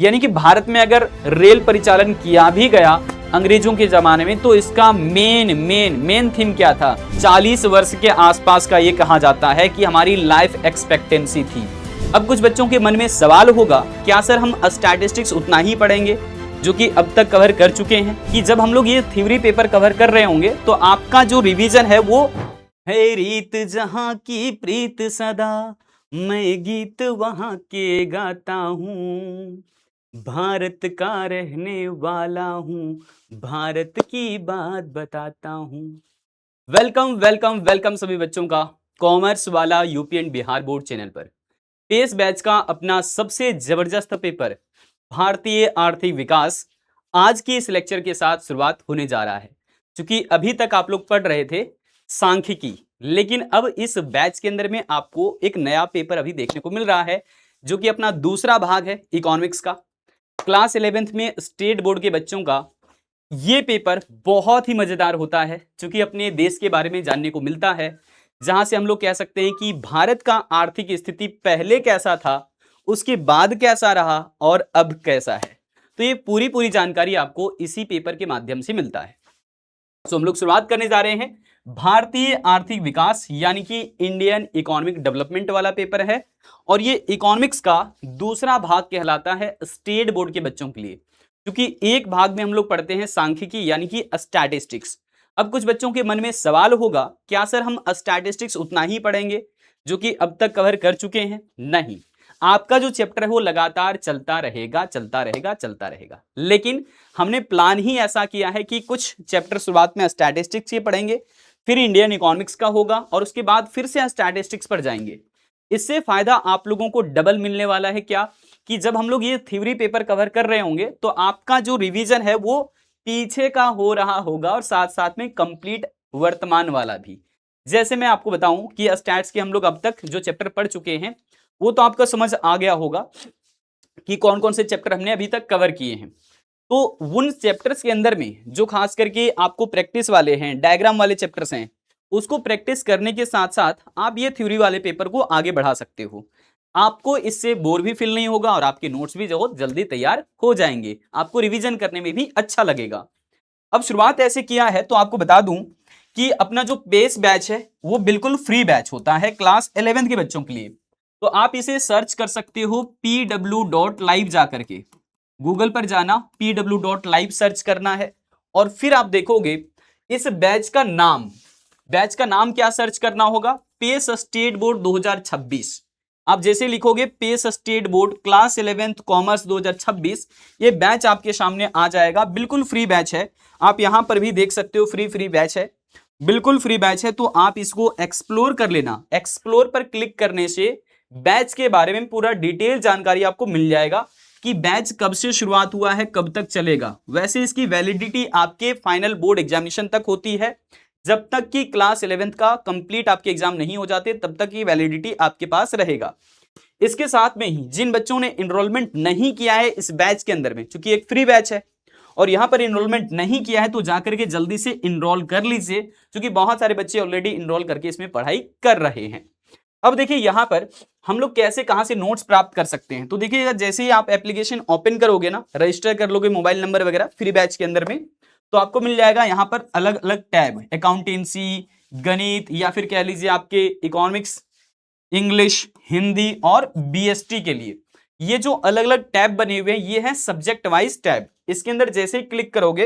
यानी कि भारत में अगर रेल परिचालन किया भी गया अंग्रेजों के जमाने में, तो इसका मेन थीम क्या था? 40 वर्ष के आसपास का ये कहा जाता है कि हमारी लाइफ एक्सपेक्टेंसी थी। अब कुछ बच्चों के मन में सवाल होगा, क्या सर हम स्टैटिस्टिक्स उतना ही पढ़ेंगे जो कि अब तक कवर कर चुके हैं? कि जब हम लोग ये थ्योरी पेपर कवर कर रहे होंगे तो आपका जो रिवीजन है वो है रीत जहां की प्रीत सदा, मैं गीत वहां के गाता हूँ, भारत का रहने वाला हूँ, भारत की बात बताता हूँ। वेलकम वेलकम वेलकम सभी बच्चों का कॉमर्स वाला UP and Bihar board channel पर। इस बैच का अपना सबसे जबरदस्त पेपर भारतीय आर्थिक विकास आज की इस लेक्चर के साथ शुरुआत होने जा रहा है। क्योंकि अभी तक आप लोग पढ़ रहे थे सांख्यिकी, लेकिन अब इस बैच के अंदर में आपको एक नया पेपर अभी देखने को मिल रहा है जो कि अपना दूसरा भाग है इकोनॉमिक्स का। क्लास 11th में स्टेट बोर्ड के बच्चों का ये पेपर बहुत ही मजेदार होता है क्योंकि अपने देश के बारे में जानने को मिलता है, जहां से हम लोग कह सकते हैं कि भारत का आर्थिक स्थिति पहले कैसा था, उसके बाद कैसा रहा और अब कैसा है। तो ये पूरी जानकारी आपको इसी पेपर के माध्यम से मिलता है। तो हम लोग शुरुआत करने जा रहे हैं भारतीय आर्थिक विकास यानी कि इंडियन इकोनॉमिक डेवलपमेंट वाला पेपर है, और ये इकोनॉमिक्स का दूसरा भाग कहलाता है स्टेट बोर्ड के बच्चों के लिए, क्योंकि एक भाग में हम लोग पढ़ते हैं सांख्यिकी यानी कि स्टैटिस्टिक्स। अब कुछ बच्चों के मन में सवाल होगा, क्या सर हम स्टैटिस्टिक्स उतना ही पढ़ेंगे जो कि अब तक कवर कर चुके हैं? नहीं, आपका जो चैप्टर है वो लगातार चलता रहेगा चलता रहेगा चलता रहेगा, लेकिन हमने प्लान ही ऐसा किया है कि कुछ चैप्टर शुरुआत में स्टैटिस्टिक्स ये पढ़ेंगे, फिर इंडियन इकोनॉमिक्स का होगा और उसके बाद फिर से स्टैटिस्टिक्स पर जाएंगे। इससे फायदा आप लोगों को डबल मिलने वाला है। क्या कि जब हम लोग ये थ्योरी पेपर कवर कर रहे होंगे तो आपका जो रिवीजन है वो पीछे का हो रहा होगा और साथ साथ में कंप्लीट वर्तमान वाला भी। जैसे मैं आपको बताऊं कि स्टैट्स के हम लोग अब तक जो चैप्टर पढ़ चुके हैं वो तो आपको समझ आ गया होगा कि कौन कौन से चैप्टर हमने अभी तक कवर किए हैं। तो उन चैप्टर्स के अंदर में जो खास करके आपको प्रैक्टिस वाले हैं, डायग्राम वाले चैप्टर्स हैं, उसको प्रैक्टिस करने के साथ साथ आप ये थ्योरी वाले पेपर को आगे बढ़ा सकते हो। आपको इससे बोर भी फील नहीं होगा और आपके नोट्स भी जो जल्दी तैयार हो जाएंगे, आपको रिवीजन करने में भी अच्छा लगेगा। अब शुरुआत ऐसे किया है तो आपको बता दूं कि अपना जो बेस बैच है वो बिल्कुल फ्री बैच होता है क्लास 11th के बच्चों के लिए। तो आप इसे सर्च कर सकते हो pw.live जा करके, गूगल पर जाना, pw.live सर्च करना है और फिर आप देखोगे इस बैच का नाम क्या सर्च करना होगा? Pace state board 2026। आप जैसे लिखोगे Pace state board class 11th commerce 2026, ये बैच आपके सामने आ जाएगा। बिल्कुल फ्री बैच है, आप यहां पर भी देख सकते हो फ्री बैच है, बिल्कुल फ्री बैच है। तो आप इसको एक्सप्लोर कर लेना। एक्सप्लोर पर क्लिक करने से बैच के बारे में पूरा डिटेल जानकारी आपको मिल जाएगा कि बैच कब से शुरुआत हुआ है, कब तक चलेगा। वैसे इसकी वैलिडिटी आपके फाइनल बोर्ड एग्जामिनेशन तक होती है। जब तक कि क्लास 11th का कंप्लीट आपके एग्जाम नहीं हो जाते तब तक ये वैलिडिटी आपके पास रहेगा। इसके साथ में ही जिन बच्चों ने एनरोलमेंट नहीं किया है इस बैच के अंदर में, क्योंकि एक फ्री बैच है और यहां पर एनरोलमेंट नहीं किया है, तो जाकर के जल्दी से एनरोल कर लीजिए, क्योंकि बहुत सारे बच्चे ऑलरेडी एनरोल करके इसमें पढ़ाई कर रहे हैं। अब देखिए यहां पर हम लोग कैसे कहां से नोट्स प्राप्त कर सकते हैं। तो देखिए जैसे ही आप एप्लीकेशन ओपन करोगे ना, रजिस्टर कर लोगे मोबाइल नंबर वगैरह फ्री बैच के अंदर में, तो आपको मिल जाएगा यहां पर अलग अलग टैब, अकाउंटेंसी, गणित, या फिर कह लीजिए आपके इकोनॉमिक्स, इंग्लिश, हिंदी और बीएसटी के लिए ये जो अलग अलग टैब बने हुए हैं ये हैं सब्जेक्ट वाइज टैब। इसके अंदर जैसे ही क्लिक करोगे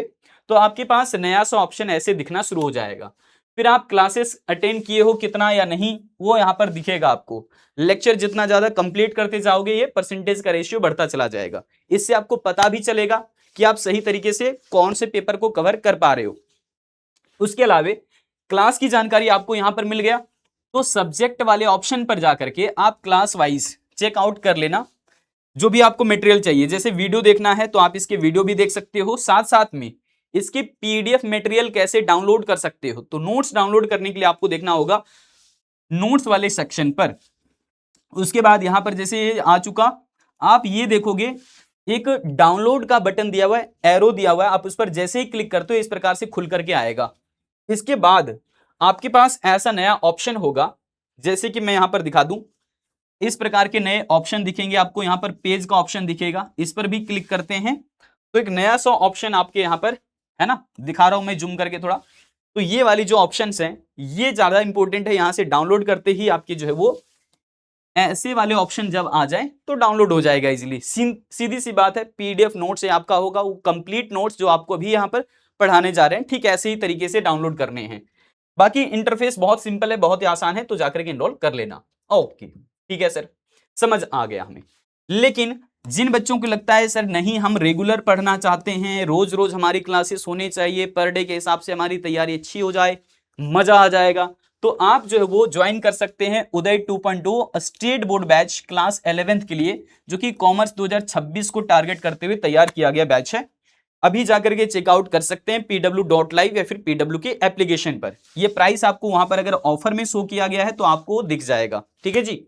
तो आपके पास नया सा ऑप्शन ऐसे दिखना शुरू हो जाएगा। फिर आप क्लासेस अटेंड किए हो कितना या नहीं वो यहाँ पर दिखेगा आपको। लेक्चर जितना ज्यादा कंप्लीट करते जाओगे ये परसेंटेज का रेशियो बढ़ता चला जाएगा। इससे आपको पता भी चलेगा कि आप सही तरीके से कौन से पेपर को कवर कर पा रहे हो। उसके अलावा क्लास की जानकारी आपको यहां पर मिल गया, तो सब्जेक्ट वाले ऑप्शन पर जाकर के आप क्लास वाइज चेकआउट कर लेना जो भी आपको मटेरियल चाहिए। जैसे वीडियो देखना है तो आप इसके वीडियो भी देख सकते हो, साथ साथ में इसके पीडीएफ मटेरियल कैसे डाउनलोड कर सकते हो। तो नोट्स डाउनलोड करने के लिए आपको देखना होगा नोट्स वाले सेक्शन पर। उसके बाद यहां पर जैसे ये आ चुका, आप ये देखोगे एक डाउनलोड का बटन दिया हुआ है, एरो दिया हुआ है, आप उस पर जैसे ही क्लिक करते हो इस प्रकार से खुल करके आएगा। इसके बाद आपके पास ऐसा नया ऑप्शन होगा, जैसे कि मैं यहां पर दिखा दूं, इस प्रकार के नए ऑप्शन दिखेंगे आपको। यहाँ पर पेज का ऑप्शन दिखेगा, इस पर भी क्लिक करते हैं तो एक नया सा ऑप्शन आपके यहाँ पर है ना, दिखा रहा हूं मैं जूम करके थोड़ा। तो ये वाली जो ऑप्शंस हैं ये ज्यादा इंपॉर्टेंट है, यहां से डाउनलोड करते ही आपकी जो है वो ऐसे वाले ऑप्शन जब आ जाए तो डाउनलोड हो जाएगा इजीली। सीधी सी बात है, पीडीएफ नोट्स है आपका होगा, वो कंप्लीट नोट्स जो आपको अभी यहाँ पर पढ़ाने जा रहे हैं ठीक ऐसे ही तरीके से डाउनलोड करने हैं। बाकी इंटरफेस बहुत सिंपल है, बहुत ही आसान है, तो जाकर के इनरोल कर लेना। ओके ठीक है सर, समझ आ गया हमें। लेकिन जिन बच्चों को लगता है सर नहीं हम रेगुलर पढ़ना चाहते हैं, रोज रोज हमारी क्लासेस होनी चाहिए, पर डे के हिसाब से हमारी तैयारी अच्छी हो जाए, मजा आ जाएगा, तो आप जो है वो ज्वाइन कर सकते हैं उदय 2.0 state board batch class 11th के लिए, जो कि कॉमर्स 2026 को टारगेट करते हुए तैयार किया गया बैच है। अभी जाकर के चेकआउट कर सकते हैं pw.live या फिर pw के एप्लीकेशन पर। ये प्राइस आपको वहां पर अगर ऑफर में शो किया गया है तो आपको दिख जाएगा, ठीक है जी।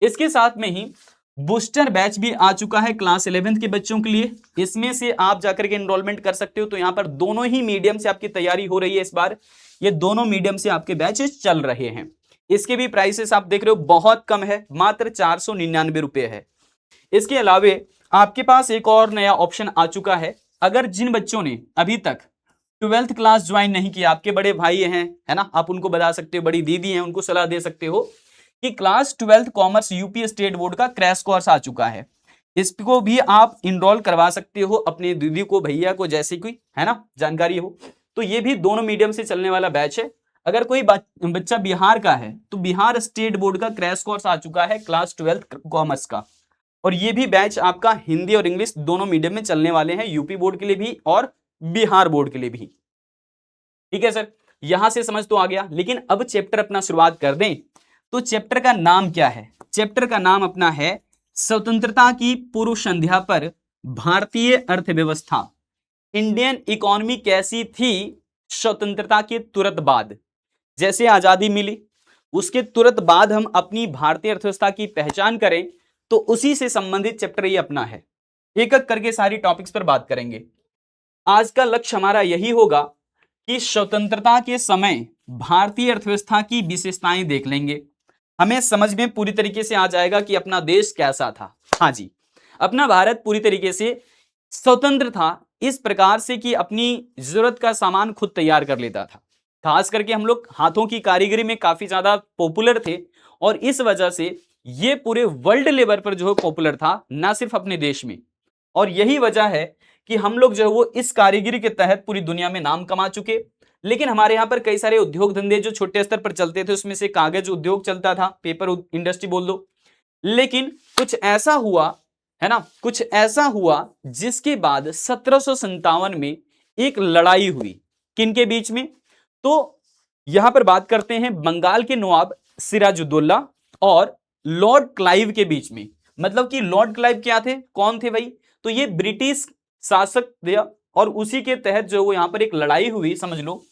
इसके साथ में ही बूस्टर बैच भी आ चुका है क्लास 11th के बच्चों के लिए, इसमें से आप जाकर के एनरोलमेंट कर सकते हो। तो यहाँ पर दोनों ही मीडियम से आपकी तैयारी हो रही है इस बार, ये दोनों मीडियम से आपके बैचेस चल रहे हैं। इसके भी प्राइसेस आप देख रहे हो बहुत कम है, मात्र 499 रुपए है। इसके अलावे आपके पास एक और नया ऑप्शन आ चुका है, अगर जिन बच्चों ने अभी तक 12th क्लास ज्वाइन नहीं किया, आपके बड़े भाई हैं है ना, आप उनको बता सकते हो, बड़ी दीदी हैं उनको सलाह दे सकते हो कि class 12th commerce UP state board का क्रैश कोर्स आ चुका है, इसको भी आप इनरोल करवा सकते हो अपने दीदी को, भैया को, जैसे कोई है ना जानकारी हो। तो ये भी दोनों मीडियम से चलने वाला बैच है। अगर कोई बच्चा बिहार का है तो बिहार स्टेट बोर्ड का क्रैश कोर्स आ चुका है क्लास 12th कॉमर्स का, और ये भी बैच आपका हिंदी और इंग्लिश दोनों मीडियम में चलने वाले हैं, यूपी बोर्ड के लिए भी और बिहार बोर्ड के लिए भी। ठीक है सर, यहां से समझ तो आ गया। लेकिन अब चैप्टर अपना शुरुआत कर दें, तो चैप्टर का नाम क्या है? चैप्टर का नाम अपना है स्वतंत्रता की पूर्व संध्या पर भारतीय अर्थव्यवस्था, इंडियन इकोनॉमी कैसी थी स्वतंत्रता के तुरंत बाद। जैसे आजादी मिली उसके तुरंत बाद हम अपनी भारतीय अर्थव्यवस्था की पहचान करें, तो उसी से संबंधित चैप्टर ये अपना है। एक एक करके सारी टॉपिक्स पर बात करेंगे। आज का लक्ष्य हमारा यही होगा कि स्वतंत्रता के समय भारतीय अर्थव्यवस्था की विशेषताएं देख लेंगे, हमें समझ में पूरी तरीके से आ जाएगा कि अपना देश कैसा था। हाँ जी, अपना भारत पूरी तरीके से स्वतंत्र था इस प्रकार से कि अपनी जरूरत का सामान खुद तैयार कर लेता था। खास करके हम लोग हाथों की कारीगरी में काफी ज्यादा पॉपुलर थे, और इस वजह से ये पूरे वर्ल्ड लेवल पर जो है पॉपुलर था, ना सिर्फ अपने देश में। और यही वजह है कि हम लोग जो है वो इस कारीगरी के तहत पूरी दुनिया में नाम कमा चुके। लेकिन हमारे यहाँ पर कई सारे उद्योग धंधे जो छोटे स्तर पर चलते थे, उसमें से कागज उद्योग चलता था, पेपर इंडस्ट्री बोल दो। लेकिन कुछ ऐसा हुआ है ना, कुछ ऐसा हुआ जिसके बाद 1757 में एक लड़ाई हुई, किनके बीच में? तो यहां पर बात करते हैं बंगाल के नवाब सिराजुद्दौला और लॉर्ड क्लाइव के बीच में। मतलब कि लॉर्ड क्लाइव क्या थे, कौन थे भाई? तो ये ब्रिटिश शासक थे, और उसी के तहत जो वो यहां पर एक लड़ाई हुई, समझ लो।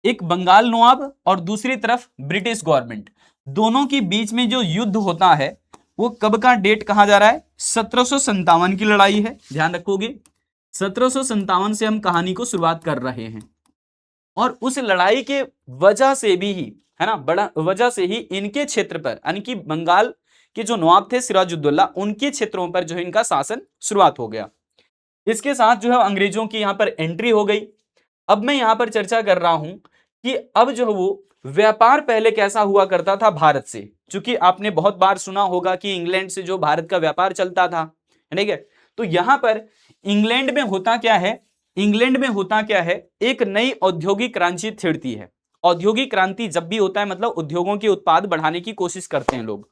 एक बंगाल नवाब और दूसरी तरफ ब्रिटिश गवर्नमेंट, दोनों के बीच में जो युद्ध होता है वो कब का डेट कहा जा रहा है? 1757 की लड़ाई है, ध्यान रखोगे। 1757 से हम कहानी को शुरुआत कर रहे हैं, और उस लड़ाई के वजह से भी ही है ना, बड़ा वजह से ही इनके क्षेत्र पर, यानी कि बंगाल के जो नवाब थे सिराजुद्दौला, उनके क्षेत्रों पर जो है इनका शासन शुरुआत हो गया। इसके साथ जो है अंग्रेजों की यहां पर एंट्री हो गई। अब मैं यहां पर चर्चा कर रहा हूं कि अब जो है वो व्यापार पहले कैसा हुआ करता था भारत से, क्योंकि आपने बहुत बार सुना होगा कि इंग्लैंड से जो भारत का व्यापार चलता था, ठीक है। तो यहां पर इंग्लैंड में होता क्या है, इंग्लैंड में होता क्या है, एक नई औद्योगिक क्रांति छिड़ती है। औद्योगिक क्रांति जब भी होता है मतलब उद्योगों के उत्पाद बढ़ाने की कोशिश करते हैं लोग।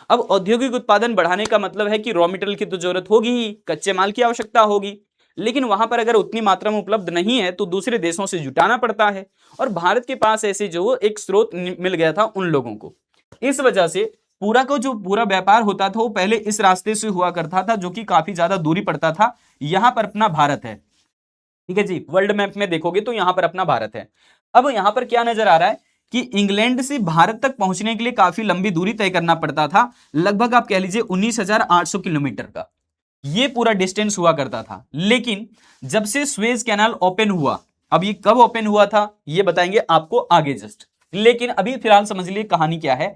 अब औद्योगिक उत्पादन बढ़ाने का मतलब है कि रॉ मटेरियल की तो जरूरत होगी ही, कच्चे माल की आवश्यकता होगी, लेकिन वहां पर अगर उतनी मात्रा में उपलब्ध नहीं है तो दूसरे देशों से जुटाना पड़ता है, और भारत के पास ऐसे जो एक स्रोत मिल गया था उन लोगों को। इस वजह से पूरा का जो पूरा व्यापार होता था वो पहले इस रास्ते से हुआ करता था, जो कि काफी ज्यादा दूरी पड़ता था। यहां पर अपना भारत है, ठीक है जी, वर्ल्ड मैप में देखोगे तो यहां पर अपना भारत है। अब यहां पर क्या नजर आ रहा है कि इंग्लैंड से भारत तक पहुंचने के लिए काफी लंबी दूरी तय करना पड़ता था, लगभग आप कह लीजिए 19,800 किलोमीटर का ये पूरा डिस्टेंस हुआ करता था। लेकिन जब से सुएज कैनाल ओपन हुआ, अब ये कब ओपन हुआ था ये बताएंगे आपको आगे जस्ट, लेकिन अभी फिलहाल समझ लिए कहानी क्या है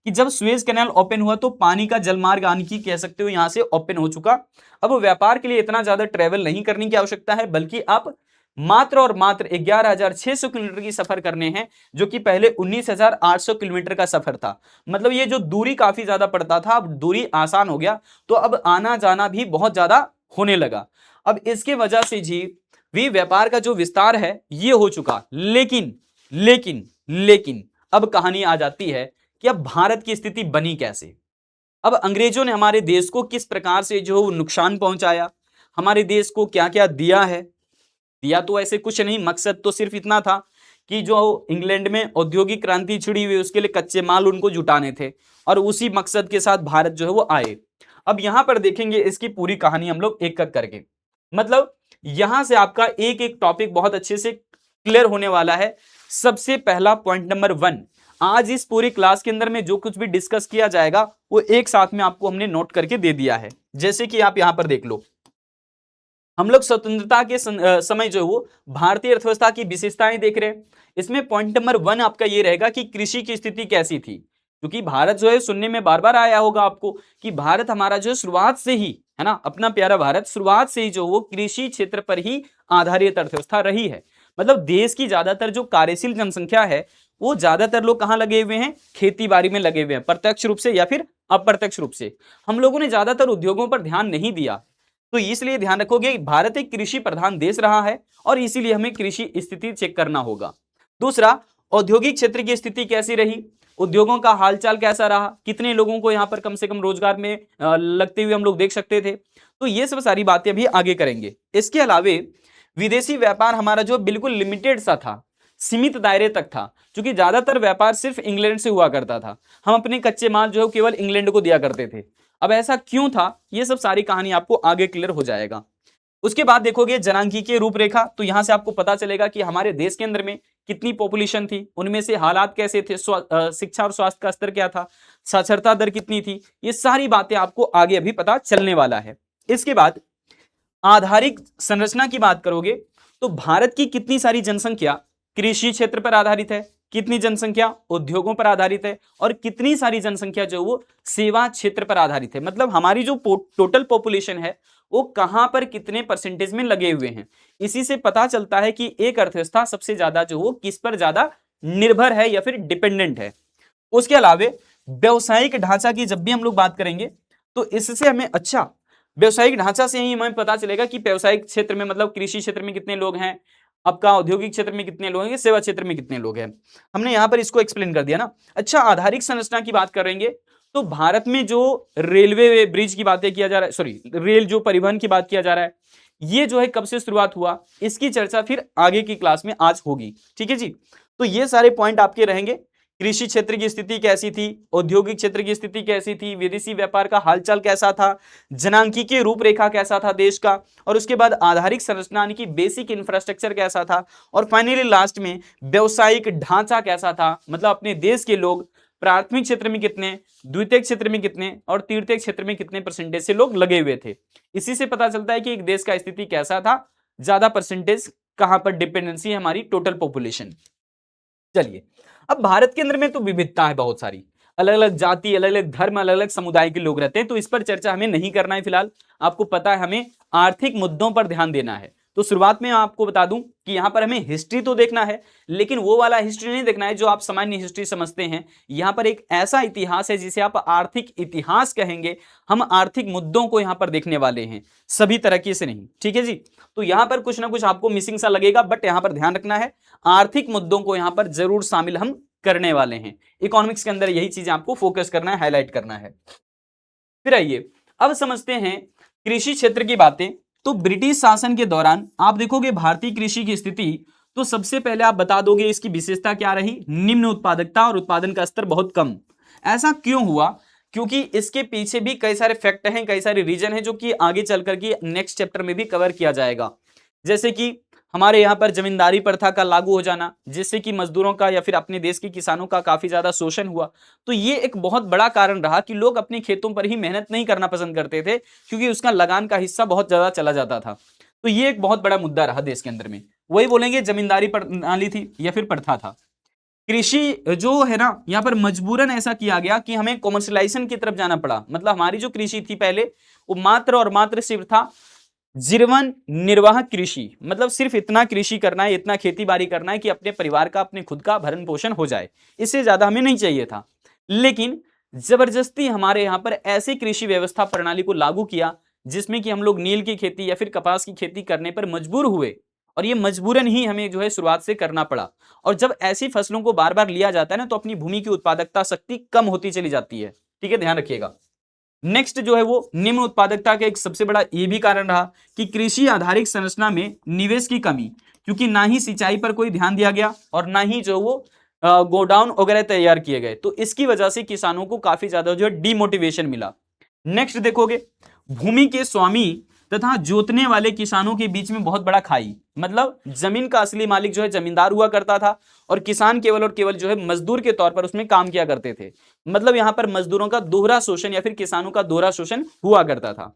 कि जब सुएज कैनाल ओपन हुआ तो पानी का जलमार्ग यानी कि कह सकते हो यहां से ओपन हो चुका। अब व्यापार के लिए इतना ज्यादा ट्रेवल नहीं करने की आवश्यकता है, बल्कि आप मात्र और मात्र 11,600 किलोमीटर की सफर करने हैं, जो कि पहले 19,800 किलोमीटर का सफर था। मतलब ये जो दूरी काफी ज्यादा पड़ता था, अब दूरी आसान हो गया, तो अब आना जाना भी बहुत ज्यादा होने लगा। अब इसके वजह से जी भी व्यापार का जो विस्तार है ये हो चुका। लेकिन लेकिन लेकिन अब कहानी आ जाती है कि अब भारत की स्थिति बनी कैसे। अब अंग्रेजों ने हमारे देश को किस प्रकार से जो नुकसान पहुंचाया, हमारे देश को क्या क्या दिया है। दिया तो ऐसे कुछ नहीं, मकसद तो सिर्फ इतना था कि जो इंग्लैंड में औद्योगिक क्रांति छिड़ी हुई उसके लिए कच्चे माल उनको जुटाने थे, और उसी मकसद के साथ भारत जो है वो आए। अब यहां पर देखेंगे इसकी पूरी कहानी हम लोग एक एक करके, मतलब यहां से आपका एक एक टॉपिक बहुत अच्छे से क्लियर होने वाला है। सबसे पहला पॉइंट नंबर 1, आज इस पूरी क्लास के अंदर में जो कुछ भी डिस्कस किया जाएगा वो एक साथ में आपको हमने नोट करके दे दिया है। जैसे कि आप यहां पर देख लो, हम लोग स्वतंत्रता के समय जो वो भारतीय अर्थव्यवस्था की विशेषताएं देख रहे हैं। इसमें पॉइंट नंबर 1 आपका ये रहेगा कि कृषि की स्थिति कैसी थी, क्योंकि भारत जो है सुनने में बार बार आया होगा आपको कि भारत हमारा जो शुरुआत से ही है ना, अपना प्यारा भारत शुरुआत से ही जो वो कृषि क्षेत्र पर ही आधारित अर्थव्यवस्था रही है। मतलब देश की ज्यादातर जो कार्यशील जनसंख्या है वो ज्यादातर लोग कहां लगे हुए हैं, खेती बाड़ी में लगे हुए हैं, प्रत्यक्ष रूप से या फिर अप्रत्यक्ष रूप से। हम लोगों ने ज्यादातर उद्योगों पर ध्यान नहीं दिया, तो इसलिए ध्यान रखोगे भारत एक कृषि प्रधान देश रहा है और इसीलिए हमें कृषि स्थिति चेक करना होगा। दूसरा, औद्योगिक क्षेत्र की स्थिति कैसी रही, उद्योगों का हालचाल कैसा रहा, कितने लोगों को यहां पर कम से कम रोजगार में लगते हुए हम लोग देख सकते थे। तो ये सब सारी बातें भी आगे करेंगे। इसके अलावे विदेशी व्यापार हमारा जो बिल्कुल लिमिटेड सा था, सीमित दायरे तक था, क्योंकि ज्यादातर व्यापार सिर्फ इंग्लैंड से हुआ करता था। हम अपने कच्चे माल जो है केवल इंग्लैंड को दिया करते थे। अब ऐसा क्यों था, ये सब सारी कहानी आपको आगे क्लियर हो जाएगा। उसके बाद देखोगे जनांगीय रूपरेखा, तो यहां से आपको पता चलेगा कि हमारे देश के अंदर में कितनी पॉपुलेशन थी, उनमें से हालात कैसे थे, शिक्षा और स्वास्थ्य का स्तर क्या था, साक्षरता दर कितनी थी, ये सारी बातें आपको आगे अभी पता चलने वाला है। इसके बाद आधारिक संरचना की बात करोगे तो भारत की कितनी सारी जनसंख्या कृषि क्षेत्र पर आधारित है, कितनी जनसंख्या उद्योगों पर आधारित है, और कितनी सारी जनसंख्या जो वो सेवा क्षेत्र पर आधारित है। मतलब हमारी जो टोटल पॉपुलेशन है वो कहां पर कितने परसेंटेज में लगे हुए हैं। इसी से पता चलता है कि एक अर्थव्यवस्था सबसे ज्यादा जो वो किस पर ज्यादा निर्भर है या फिर डिपेंडेंट है। उसके अलावे व्यवसायिक ढांचा की जब भी हम लोग बात करेंगे तो इससे हमें अच्छा व्यवसायिक ढांचा से ही हमें पता चलेगा कि व्यवसायिक क्षेत्र में मतलब कृषि क्षेत्र में कितने लोग हैं, आपका औद्योगिक क्षेत्र में कितने लोग हैं, सेवा क्षेत्र में कितने लोग हैं। हमने यहां पर इसको एक्सप्लेन कर दिया ना। अच्छा, आधारिक संरचना की बात करेंगे तो भारत में जो रेलवे ब्रिज की बातें किया जा रहा है, सॉरी रेल जो परिवहन की बात किया जा रहा है, ये जो है कब से शुरुआत हुआ, इसकी चर्चा फिर आगे की क्लास में आज होगी। ठीक है जी। तो ये सारे पॉइंट आपके रहेंगे। कृषि क्षेत्र की स्थिति कैसी थी, औद्योगिक क्षेत्र की स्थिति कैसी थी, विदेशी व्यापार का हालचाल कैसा था, जनांकीय रूपरेखा कैसा था देश का, और उसके बाद आधारिक संरचना यानी कि बेसिक इंफ्रास्ट्रक्चर कैसा था, और फाइनली लास्ट में व्यावसायिक ढांचा कैसा था। मतलब अपने देश के लोग प्राथमिक क्षेत्र में कितने, द्वितीय क्षेत्र में कितने और तृतीय क्षेत्र में कितने परसेंटेज से लोग लगे हुए थे। इसी से पता चलता है कि एक देश का स्थिति कैसा था, ज्यादा परसेंटेज कहां पर डिपेंडेंसी है हमारी टोटल पॉपुलेशन। चलिए, अब भारत के अंदर में तो विविधता है बहुत सारी, अलग अलग जाति, अलग अलग धर्म, अलग अलग समुदाय के लोग रहते हैं, तो इस पर चर्चा हमें नहीं करना है फिलहाल। आपको पता है हमें आर्थिक मुद्दों पर ध्यान देना है। तो शुरुआत में आपको बता दूं कि यहां पर हमें हिस्ट्री तो देखना है, लेकिन वो वाला हिस्ट्री नहीं देखना है जो आप सामान्य हिस्ट्री समझते हैं। यहां पर एक ऐसा इतिहास है जिसे आप आर्थिक इतिहास कहेंगे। हम आर्थिक मुद्दों को यहां पर देखने वाले हैं, सभी तरीके से नहीं। ठीक है जी। तो यहां पर कुछ ना कुछ आपको मिसिंग सा लगेगा, बट यहां पर ध्यान रखना है आर्थिक मुद्दों को यहां पर जरूर शामिल हम करने वाले हैं। इकोनॉमिक्स के अंदर यही चीजें आपको फोकस करना है, हाईलाइट करना है। फिर आइए अब समझते हैं कृषि क्षेत्र की बातें। तो ब्रिटिश शासन के दौरान आप देखोगे भारतीय कृषि की स्थिति, तो सबसे पहले आप बता दोगे इसकी विशेषता क्या रही, निम्न उत्पादकता और उत्पादन का स्तर बहुत कम। ऐसा क्यों हुआ, क्योंकि इसके पीछे भी कई सारे फैक्ट हैं, कई सारे रीजन हैं जो कि आगे चल करके नेक्स्ट चैप्टर में भी कवर किया जाएगा। जैसे कि हमारे यहाँ पर जमींदारी प्रथा का लागू हो जाना, जिससे कि मजदूरों का या फिर अपने देश के किसानों का काफी ज्यादा शोषण हुआ। तो ये एक बहुत बड़ा कारण रहा कि लोग अपने खेतों पर ही मेहनत नहीं करना पसंद करते थे, क्योंकि उसका लगान का हिस्सा बहुत ज्यादा चला जाता था। तो ये एक बहुत बड़ा मुद्दा रहा देश के अंदर में, वही बोलेंगे जमींदारी प्रणाली थी या फिर प्रथा था। कृषि जो है ना, यहाँ पर मजबूरन ऐसा किया गया कि हमें कॉमर्शलाइजेशन की तरफ जाना पड़ा। मतलब हमारी जो कृषि थी पहले, वो मात्र और मात्र सिर्फ था जीवन निर्वाह कृषि, मतलब सिर्फ इतना कृषि करना है, इतना खेती बाड़ी करना है कि अपने परिवार का, अपने खुद का भरण पोषण हो जाए, इससे ज्यादा हमें नहीं चाहिए था। लेकिन जबरदस्ती हमारे यहाँ पर ऐसी कृषि व्यवस्था प्रणाली को लागू किया जिसमें कि हम लोग नील की खेती या फिर कपास की खेती करने पर मजबूर हुए, और ये मजबूरन ही हमें जो है शुरुआत से करना पड़ा। और जब ऐसी फसलों को बार बार लिया जाता है ना, तो अपनी भूमि की उत्पादकता शक्ति कम होती चली जाती है। ठीक है, ध्यान रखिएगा। नेक्स्ट जो है वो निम्न उत्पादकता का एक सबसे बड़ा ये भी कारण रहा कि कृषि आधारित संरचना में निवेश की कमी, क्योंकि ना ही सिंचाई पर कोई ध्यान दिया गया और ना ही जो वो गोडाउन वगैरह तैयार किए गए, तो इसकी वजह से किसानों को काफी ज्यादा जो है डीमोटिवेशन मिला। नेक्स्ट देखोगे, भूमि के स्वामी तथा जोतने वाले किसानों के बीच में बहुत बड़ा खाई, मतलब जमीन का असली मालिक जो है जमींदार हुआ करता था, और किसान केवल और केवल जो है मजदूर के तौर पर उसमें काम किया करते थे। मतलब यहां पर मजदूरों का दोहरा शोषण या फिर किसानों का दोहरा शोषण हुआ करता था।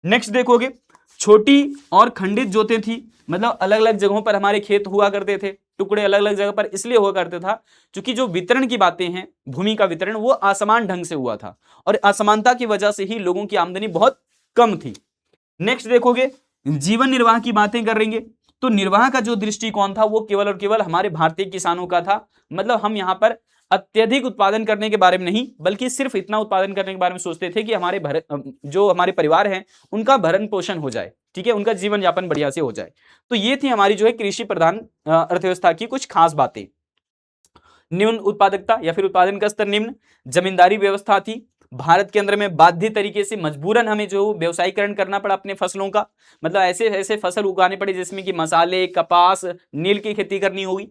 नेक्स्ट देखोगे, छोटी और खंडित जोतें थी, मतलब अलग अलग जगहों पर हमारे खेत हुआ करते थे, टुकड़े अलग अलग जगह पर इसलिए हुआ करते था क्योंकि जो वितरण की बातें हैं, भूमि का वितरण वो असमान ढंग से हुआ था, और असमानता की वजह से ही लोगों की आमदनी बहुत कम थी। नेक्स्ट देखोगे, जीवन निर्वाह की बातें करेंगे, तो निर्वाह का जो दृष्टिकोण था वो केवल और केवल हमारे भारतीय किसानों का था। मतलब हम यहां पर अत्यधिक उत्पादन करने के बारे में नहीं, बल्कि सिर्फ इतना उत्पादन करने के बारे में सोचते थे कि हमारे जो हमारे परिवार हैं उनका भरण पोषण हो जाए, ठीक है, उनका जीवन यापन बढ़िया से हो जाए। तो ये थी हमारी जो है कृषि प्रधान अर्थव्यवस्था की कुछ खास बातें। निम्न उत्पादकता या फिर उत्पादन का स्तर निम्न, जमींदारी व्यवस्था थी, भारत के अंदर में बाध्य तरीके से मजबूरन हमें जो व्यवसायीकरण करना पड़ा अपने फसलों का, मतलब ऐसे ऐसे फसल उगाने पड़े जिसमें कि मसाले, कपास, नील की खेती करनी होगी।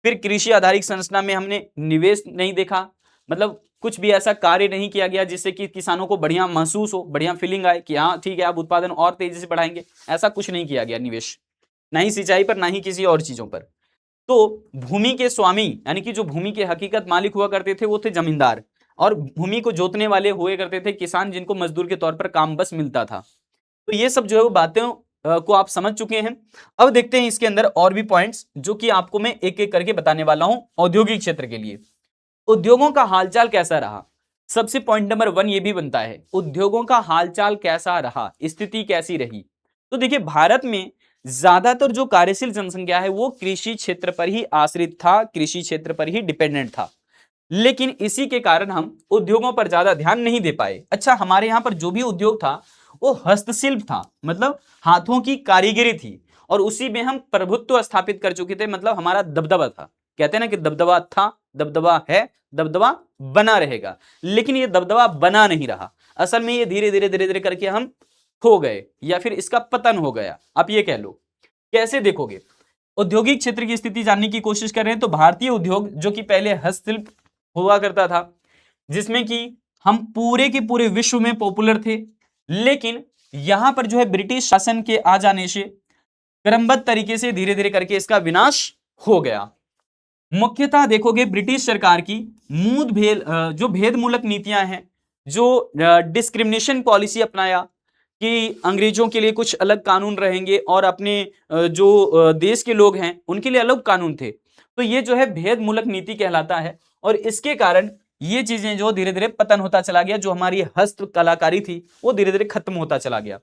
फिर कृषि आधारित संरचना में हमने निवेश नहीं देखा, मतलब कुछ भी ऐसा कार्य नहीं किया गया जिससे कि किसानों को बढ़िया महसूस हो, बढ़िया फीलिंग आए कि हाँ ठीक है आप उत्पादन और तेजी से बढ़ाएंगे, ऐसा कुछ नहीं किया गया निवेश, ना ही सिंचाई पर ना ही किसी और चीजों पर। तो भूमि के स्वामी यानी कि जो भूमि के हकीकत मालिक हुआ करते थे वो थे जमींदार, और भूमि को जोतने वाले हुए करते थे किसान, जिनको मजदूर के तौर पर काम बस मिलता था। तो ये सब जो है वो बातें को आप समझ चुके हैं। अब देखते हैं इसके अंदर और भी पॉइंट्स जो कि आपको मैं एक एक करके बताने वाला हूं। औद्योगिक क्षेत्र के लिए उद्योगों का हालचाल कैसा रहा, सबसे पॉइंट नंबर 1 ये भी बनता है, उद्योगों का हालचाल कैसा रहा, स्थिति कैसी रही। तो देखिए भारत में ज्यादातर जो कार्यशील जनसंख्या है वो कृषि क्षेत्र पर ही आश्रित था, कृषि क्षेत्र पर ही डिपेंडेंट था। लेकिन इसी के कारण हम उद्योगों पर ज्यादा ध्यान नहीं दे पाए। अच्छा, हमारे यहां पर जो भी उद्योग था वो हस्तशिल्प था, मतलब हाथों की कारीगरी थी, और उसी में हम प्रभुत्व स्थापित कर चुके थे, मतलब हमारा दबदबा था। कहते हैं ना कि दबदबा था, दबदबा है, दबदबा बना रहेगा। लेकिन ये दबदबा बना नहीं रहा, असल में ये धीरे धीरे धीरे धीरे करके हम खो गए या फिर इसका पतन हो गया, आप ये कह लो। कैसे देखोगे, औद्योगिक क्षेत्र की स्थिति जानने की कोशिश कर रहे हैं तो भारतीय उद्योग जो कि पहले हस्तशिल्प हुआ करता था, जिसमें कि हम पूरे के पूरे विश्व में पॉपुलर थे, लेकिन यहां पर जो है ब्रिटिश शासन के आ जाने से क्रमबद्ध तरीके से धीरे धीरे करके इसका विनाश हो गया। मुख्यतः देखोगे ब्रिटिश सरकार की जो भेदमूलक नीतियां हैं, जो डिस्क्रिमिनेशन पॉलिसी अपनाया कि अंग्रेजों के लिए कुछ अलग कानून रहेंगे और अपने जो देश के लोग हैं उनके लिए अलग कानून थे, तो ये जो है भेदमूलक नीति कहलाता है। और इसके कारण ये चीजें जो धीरे धीरे पतन होता चला गया, जो हमारी हस्त कलाकारी थी वो धीरे धीरे खत्म होता चला गया।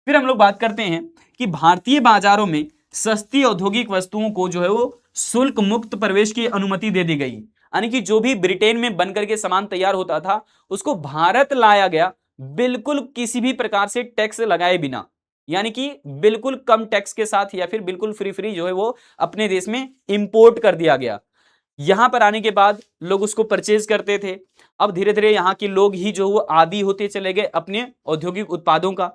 फिर हम लोग बात करते हैं कि भारतीय बाजारों में सस्ती औद्योगिक वस्तुओं को जो है वो शुल्क मुक्त प्रवेश की अनुमति दे दी गई, यानी कि जो भी ब्रिटेन में बनकर के सामान तैयार होता था उसको भारत लाया गया बिल्कुल किसी भी प्रकार से टैक्स लगाए बिना, यानी कि बिल्कुल कम टैक्स के साथ या फिर बिल्कुल फ्री फ्री जो है वो अपने देश में इंपोर्ट कर दिया गया। यहां पर आने के बाद लोग उसको परचेज करते थे। अब धीरे धीरे यहाँ के लोग ही जो वो आदी होते चले गए अपने औद्योगिक उत्पादों का,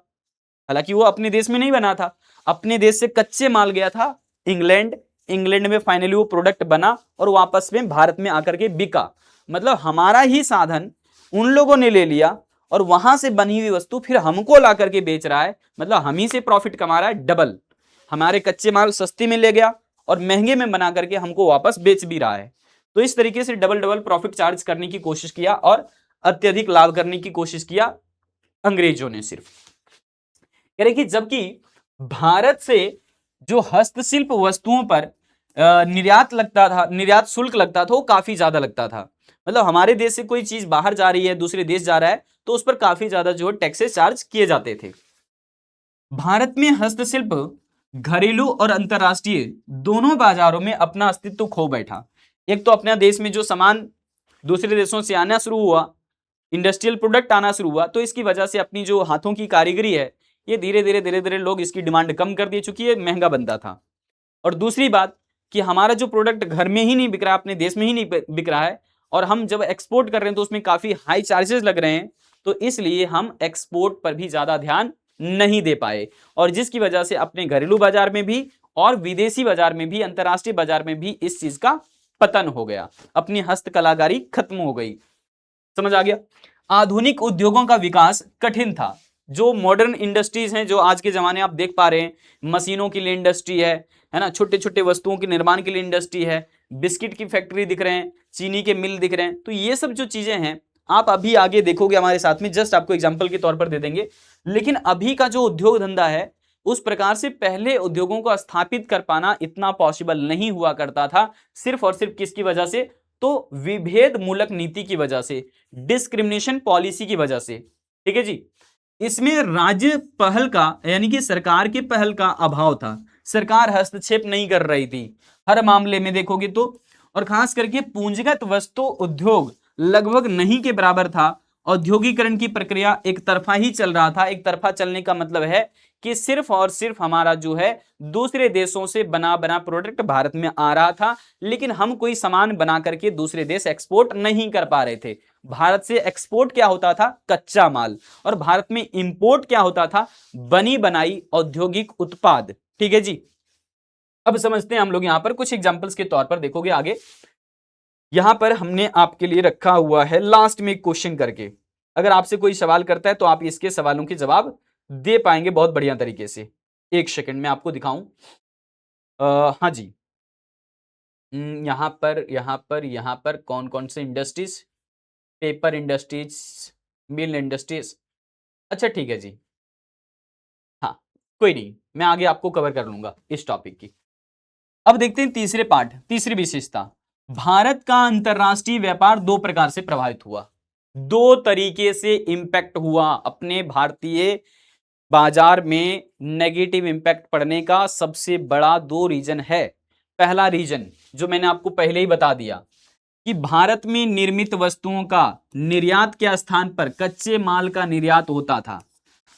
हालांकि वो अपने देश में नहीं बना था, अपने देश से कच्चे माल गया था इंग्लैंड, इंग्लैंड में फाइनली वो प्रोडक्ट बना और वापस में भारत में आकर के बिका। मतलब हमारा ही साधन उन लोगों ने ले लिया और वहां से बनी हुई वस्तु फिर हमको ला करके बेच रहा है, मतलब हम ही से प्रॉफिट कमा रहा है डबल। हमारे कच्चे माल सस्ते में ले गया और महंगे में बना करके हमको वापस बेच भी रहा है। तो इस तरीके से डबल डबल प्रॉफिट चार्ज करने की कोशिश किया और अत्यधिक लाभ करने की कोशिश किया अंग्रेजों ने सिर्फ। कह रहे कि जबकि भारत से जो हस्तशिल्प वस्तुओं पर निर्यात लगता था, निर्यात शुल्क लगता था, वो काफी ज्यादा लगता था। मतलब हमारे देश से कोई चीज बाहर जा रही है, दूसरे देश जा रहा है, तो उस पर काफी ज्यादा जो है टैक्सेस चार्ज किए जाते थे। भारत में हस्तशिल्प घरेलू और अंतरराष्ट्रीय दोनों बाजारों में अपना अस्तित्व खो बैठा। एक तो अपने देश में जो सामान दूसरे देशों से आना शुरू हुआ, इंडस्ट्रियल प्रोडक्ट आना शुरू हुआ, तो इसकी वजह से अपनी जो हाथों की कारीगरी है, ये धीरे धीरे लोग इसकी डिमांड कम कर दी, चूंकि ये महंगा बनता था। और दूसरी बात कि हमारा जो प्रोडक्ट घर में ही नहीं बिक रहा, अपने देश में ही नहीं बिक रहा है, और हम जब एक्सपोर्ट कर रहे हैं तो उसमें काफी हाई चार्जेस लग रहे हैं, तो इसलिए हम एक्सपोर्ट पर भी ज्यादा ध्यान नहीं दे पाए, और जिसकी वजह से अपने घरेलू बाजार में भी और विदेशी बाजार में भी, अंतरराष्ट्रीय बाजार में भी इस चीज का पतन हो गया, अपनी हस्तकलाकारी खत्म हो गई। समझ आ गया? आधुनिक उद्योगों का विकास कठिन था। जो मॉडर्न इंडस्ट्रीज हैं, जो आज के जमाने आप देख पा रहे हैं, मशीनों के लिए इंडस्ट्री है ना, छोटे छोटे वस्तुओं के निर्माण के लिए इंडस्ट्री है, बिस्किट की फैक्ट्री दिख रहे हैं, चीनी के मिल दिख रहे हैं, तो ये सब जो चीजें हैं आप अभी आगे देखोगे हमारे साथ में, जस्ट आपको एग्जांपल के तौर पर दे देंगे। लेकिन अभी का जो उद्योग धंधा है, उस प्रकार से पहले उद्योगों को स्थापित कर पाना इतना पॉसिबल नहीं हुआ करता था, सिर्फ और सिर्फ किसकी वजह से? तो विभेद मूलक नीति की वजह से, डिस्क्रिमिनेशन पॉलिसी की वजह से। ठीक है जी। इसमें राज्य पहल का, यानी कि सरकार की पहल का अभाव था। सरकार हस्तक्षेप नहीं कर रही थी हर मामले में देखोगे तो, और खास करके पूंजीगत वस्तु उद्योग लगभग नहीं के बराबर था। औद्योगिकरण की प्रक्रिया एक तरफा ही चल रहा था। एक तरफा चलने का मतलब है कि सिर्फ और सिर्फ हमारा जो है दूसरे देशों से बना बना प्रोडक्ट भारत में आ रहा था, लेकिन हम कोई सामान बना करके दूसरे देश एक्सपोर्ट नहीं कर पा रहे थे। भारत से एक्सपोर्ट क्या होता था? कच्चा माल। और भारत में इंपोर्ट क्या होता था? बनी बनाई औद्योगिक उत्पाद। ठीक है जी। अब समझते हैं हम लोग यहां पर कुछ एग्जांपल्स के तौर पर, देखोगे आगे यहां पर हमने आपके लिए रखा हुआ है लास्ट में एक क्वेश्चन करके। अगर आपसे कोई सवाल करता है तो आप इसके सवालों के जवाब दे पाएंगे बहुत बढ़िया तरीके से। एक सेकंड में आपको दिखाऊं। हाँ जी। यहां पर कौन कौन से इंडस्ट्रीज? पेपर इंडस्ट्रीज, मिल इंडस्ट्रीज। अच्छा ठीक है जी, हाँ कोई नहीं, मैं आगे आपको कवर कर लूंगा इस टॉपिक की। अब देखते हैं तीसरे पार्ट, तीसरी विशेषता। भारत का अंतरराष्ट्रीय व्यापार दो प्रकार से प्रभावित हुआ, दो तरीके से इंपैक्ट हुआ। अपने भारतीय बाजार में नेगेटिव इंपैक्ट पड़ने का सबसे बड़ा दो रीजन है। पहला रीजन जो मैंने आपको पहले ही बता दिया कि भारत में निर्मित वस्तुओं का निर्यात के स्थान पर कच्चे माल का निर्यात होता था।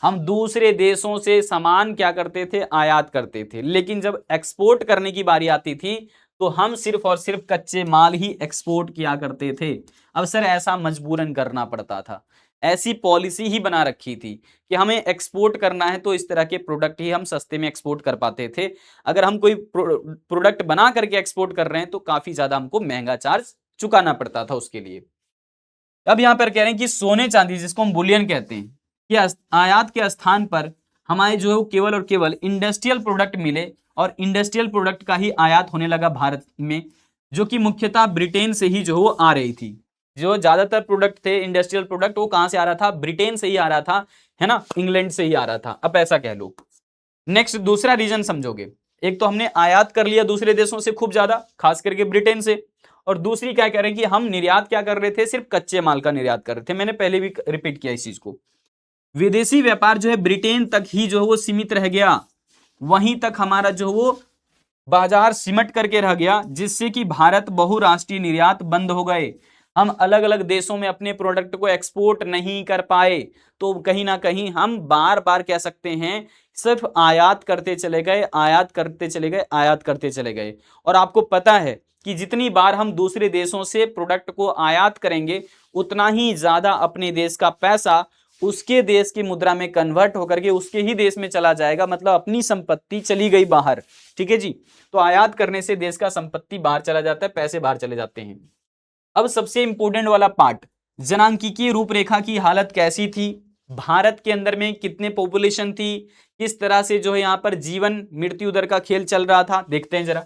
हम दूसरे देशों से सामान क्या करते थे? आयात करते थे। लेकिन जब एक्सपोर्ट करने की बारी आती थी तो हम सिर्फ और सिर्फ कच्चे माल ही एक्सपोर्ट किया करते थे। अब सर ऐसा मजबूरन करना पड़ता था, ऐसी पॉलिसी ही बना रखी थी कि हमें एक्सपोर्ट करना है तो इस तरह के प्रोडक्ट ही हम सस्ते में एक्सपोर्ट कर पाते थे। अगर हम कोई प्रोडक्ट बना करके एक्सपोर्ट कर रहे हैं तो काफी ज्यादा हमको महंगा चार्ज चुकाना पड़ता था उसके लिए। अब यहां पर कह रहे हैं कि सोने चांदी, जिसको हम बुलियन कहते हैं, कि आयात के स्थान पर हमारे जो है केवल और केवल इंडस्ट्रियल प्रोडक्ट मिले, और इंडस्ट्रियल प्रोडक्ट का ही आयात होने लगा भारत में, जो कि मुख्यतः ब्रिटेन से ही जो वो आ रही थी। जो ज्यादातर प्रोडक्ट थे इंडस्ट्रियल प्रोडक्ट, वो कहां से आ रहा था? ब्रिटेन से ही आ रहा था, है ना, इंग्लैंड से ही आ रहा था। अब ऐसा कह लो। नेक्स्ट दूसरा रीजन समझोगे, एक तो हमने आयात कर लिया दूसरे देशों से खूब ज्यादा, खास करके ब्रिटेन से, और दूसरी क्या कह रहे हैं कि हम निर्यात क्या कर रहे थे? सिर्फ कच्चे माल का निर्यात कर रहे थे। मैंने पहले भी रिपीट किया इस चीज को। विदेशी व्यापार जो है ब्रिटेन तक ही जो है वो सीमित रह गया, वहीं तक हमारा जो वो बाजार सिमट करके रह गया, जिससे कि भारत बहुराष्ट्रीय निर्यात बंद हो गए। हम अलग अलग देशों में अपने प्रोडक्ट को एक्सपोर्ट नहीं कर पाए, तो कहीं ना कहीं हम बार बार कह सकते हैं सिर्फ आयात करते चले गए, आयात करते चले गए, आयात करते चले गए। और आपको पता है कि जितनी बार हम दूसरे देशों से प्रोडक्ट को आयात करेंगे, उतना ही ज्यादा अपने देश का पैसा उसके देश की मुद्रा में कन्वर्ट होकर के उसके ही देश में चला जाएगा, मतलब अपनी संपत्ति चली गई बाहर। ठीक है जी। तो आयात करने से देश का संपत्ति बाहर चला जाता है, पैसे बाहर चले जाते हैं। अब सबसे इंपोर्टेंट वाला पार्ट, जनांकीय रूपरेखा की हालत कैसी थी, भारत के अंदर में कितने पॉपुलेशन थी, किस तरह से जो है यहाँ पर जीवन मृत्यु दर का खेल चल रहा था, देखते हैं जरा।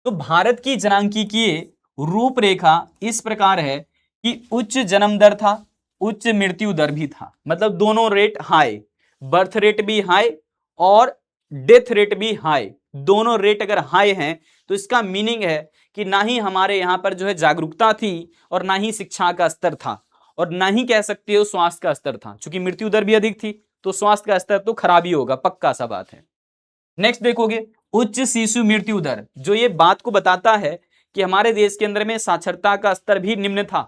तो भारत की जनांकीय रूपरेखा इस प्रकार है कि उच्च जन्म दर था, उच्च मृत्यु दर भी था, मतलब दोनों रेट हाई, बर्थ रेट भी हाई और डेथ रेट भी हाई। दोनों रेट अगर हाई हैं तो इसका मीनिंग है कि ना ही हमारे यहाँ पर जो है जागरूकता थी और ना ही शिक्षा का स्तर था और ना ही कह सकते हो स्वास्थ्य का स्तर था। चूंकि मृत्यु दर भी अधिक थी तो स्वास्थ्य का स्तर तो खराब ही होगा, पक्का सा बात है। नेक्स्ट देखोगे उच्च शिशु मृत्यु दर, जो ये बात को बताता है कि हमारे देश के अंदर में साक्षरता का स्तर भी निम्न था,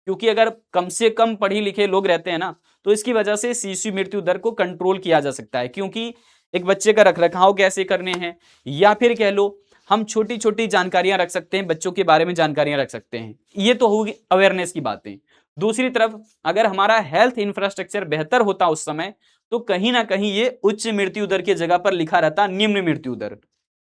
क्योंकि अगर कम से कम पढ़े लिखे लोग रहते हैं ना तो इसकी वजह से शिशु मृत्यु दर को कंट्रोल किया जा सकता है। क्योंकि एक बच्चे का रखरखाव कैसे करने हैं, या फिर कह लो हम छोटी छोटी जानकारियां रख सकते हैं, बच्चों के बारे में जानकारियां रख सकते हैं, ये तो होगी अवेयरनेस की बातें। दूसरी तरफ अगर हमारा हेल्थ इंफ्रास्ट्रक्चर बेहतर होता उस समय तो कहीं ना कहीं ये उच्च मृत्यु दर की जगह पर लिखा रहता निम्न मृत्यु दर,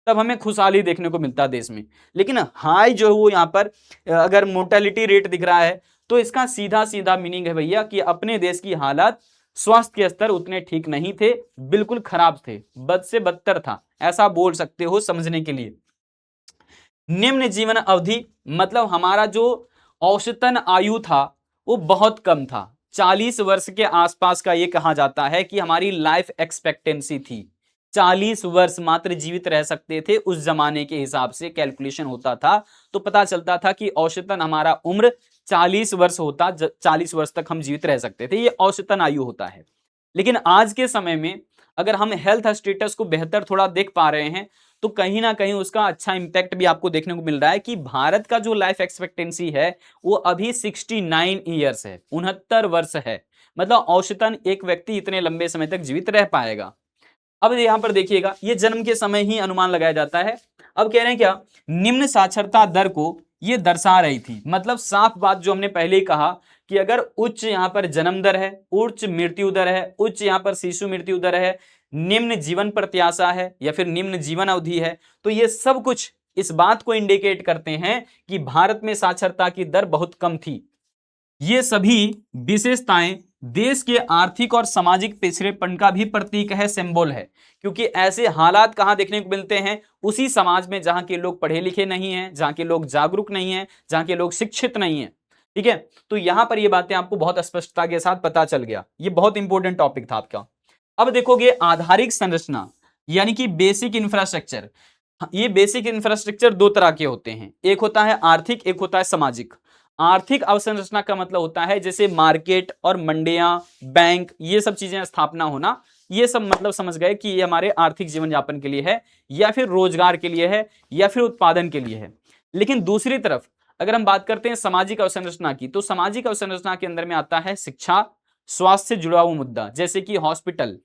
तब हमें खुशहाली देखने को मिलता देश में। लेकिन हाई जो है वो यहाँ पर अगर मोर्टेलिटी रेट दिख रहा है तो इसका सीधा सीधा मीनिंग है भैया कि अपने देश की हालत, स्वास्थ्य के स्तर उतने ठीक नहीं थे, बिल्कुल खराब थे, बद से बदतर था, ऐसा बोल सकते हो समझने के लिए। निम्न जीवन अवधि मतलब हमारा जो औसतन आयु था वो बहुत कम था, 40 वर्ष के आसपास का ये कहा जाता है कि हमारी लाइफ एक्सपेक्टेंसी थी। 40 वर्ष मात्र जीवित रह सकते थे, उस जमाने के हिसाब से कैलकुलेशन होता था तो पता चलता था कि औसतन हमारा उम्र 40 वर्ष होता, 40 वर्ष तक हम जीवित रह सकते थे, ये औसतन आयु होता है। लेकिन आज के समय में अगर हम हेल्थ स्टेटस को बेहतर थोड़ा देख पा रहे हैं तो कहीं ना कहीं उसका अच्छा इंपैक्ट भी आपको देखने को मिल रहा है कि भारत का जो लाइफ एक्सपेक्टेंसी है वो अभी 69 ईयर्स है, 69 वर्ष है। मतलब औसतन एक व्यक्ति इतने लंबे समय तक जीवित रह पाएगा। अब यहां पर देखिएगा ये जन्म के समय ही अनुमान लगाया जाता है। अब कह रहे हैं क्या, निम्न साक्षरता दर को ये दर्शा रही थी, मतलब साफ बात जो हमने पहले ही कहा कि अगर उच्च यहां पर जन्म दर है, उच्च मृत्यु दर है, उच्च यहां पर शिशु मृत्यु दर है, निम्न जीवन प्रत्याशा है या फिर निम्न जीवन अवधि है, तो ये सब कुछ इस बात को इंडिकेट करते हैं कि भारत में साक्षरता की दर बहुत कम थी। ये सभी विशेषताएं देश के आर्थिक और सामाजिक पिछड़ेपन का भी प्रतीक है, सिंबल है। क्योंकि ऐसे हालात कहां देखने को मिलते हैं, उसी समाज में जहां के लोग पढ़े लिखे नहीं हैं, जहां के लोग जागरूक नहीं हैं, जहां के लोग शिक्षित नहीं हैं। ठीक है, तो यहां पर ये बातें आपको बहुत स्पष्टता के साथ पता चल गया, ये बहुत इंपॉर्टेंट टॉपिक था आपका। अब देखोगे आधारिक संरचना यानी कि बेसिक इंफ्रास्ट्रक्चर। ये बेसिक इंफ्रास्ट्रक्चर दो तरह के होते हैं, एक होता है आर्थिक, एक होता है सामाजिक। आर्थिक अवसंरचना का मतलब होता है जैसे मार्केट और मंडियां, बैंक, ये सब चीजें स्थापना होना, ये सब मतलब समझ गए कि ये हमारे आर्थिक जीवन यापन के लिए है या फिर रोजगार के लिए है या फिर उत्पादन के लिए है। लेकिन दूसरी तरफ अगर हम बात करते हैं सामाजिक अवसंरचना की, तो सामाजिक अवसंरचना के अंदर में आता है शिक्षा, स्वास्थ्य से जुड़ा हुआ मुद्दा, जैसे कि हॉस्पिटल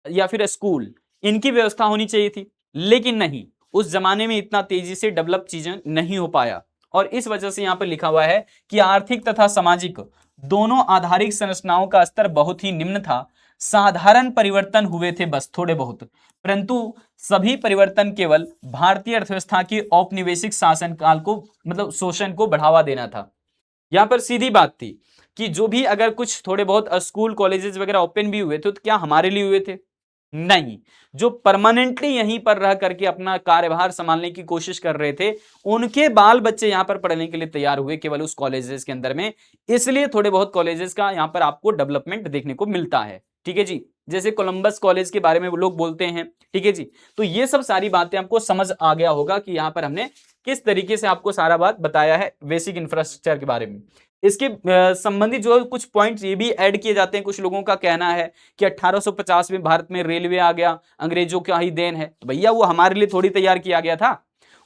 या फिर स्कूल, इनकी व्यवस्था होनी चाहिए थी। लेकिन नहीं, उस जमाने में इतना तेजी से डेवलप चीजें नहीं हो पाया और इस वजह से यहां पर लिखा हुआ है कि आर्थिक तथा सामाजिक दोनों आधारिक संरचनाओं का स्तर बहुत ही निम्न था। साधारण परिवर्तन हुए थे बस थोड़े बहुत, परंतु सभी परिवर्तन केवल भारतीय अर्थव्यवस्था के औपनिवेशिक शासन काल को मतलब शोषण को बढ़ावा देना था। यहां पर सीधी बात थी कि जो भी अगर कुछ थोड़े बहुत स्कूल कॉलेजेस वगैरह ओपन भी हुए थे तो क्या हमारे लिए हुए थे? नहीं। जो परमानेंटली यहीं पर रह करके अपना कार्यभार संभालने की कोशिश कर रहे थे उनके बाल बच्चे यहां पर पढ़ने के लिए तैयार हुए केवल उस कॉलेजेस के अंदर में, इसलिए थोड़े बहुत कॉलेजेस का यहां पर आपको डेवलपमेंट देखने को मिलता है। ठीक है जी, जैसे कोलंबस कॉलेज के बारे में वो लोग बोलते हैं। ठीक है जी, तो ये सब सारी बातें आपको समझ आ गया होगा कि यहां पर हमने किस तरीके से आपको सारा बात बताया है बेसिक इंफ्रास्ट्रक्चर के बारे में। इसके संबंधित जो कुछ पॉइंट्स ये भी ऐड किए जाते हैं, कुछ लोगों का कहना है कि 1850 में भारत में रेलवे आ गया, अंग्रेजों का ही देन है। तो भैया वो हमारे लिए थोड़ी तैयार किया गया था,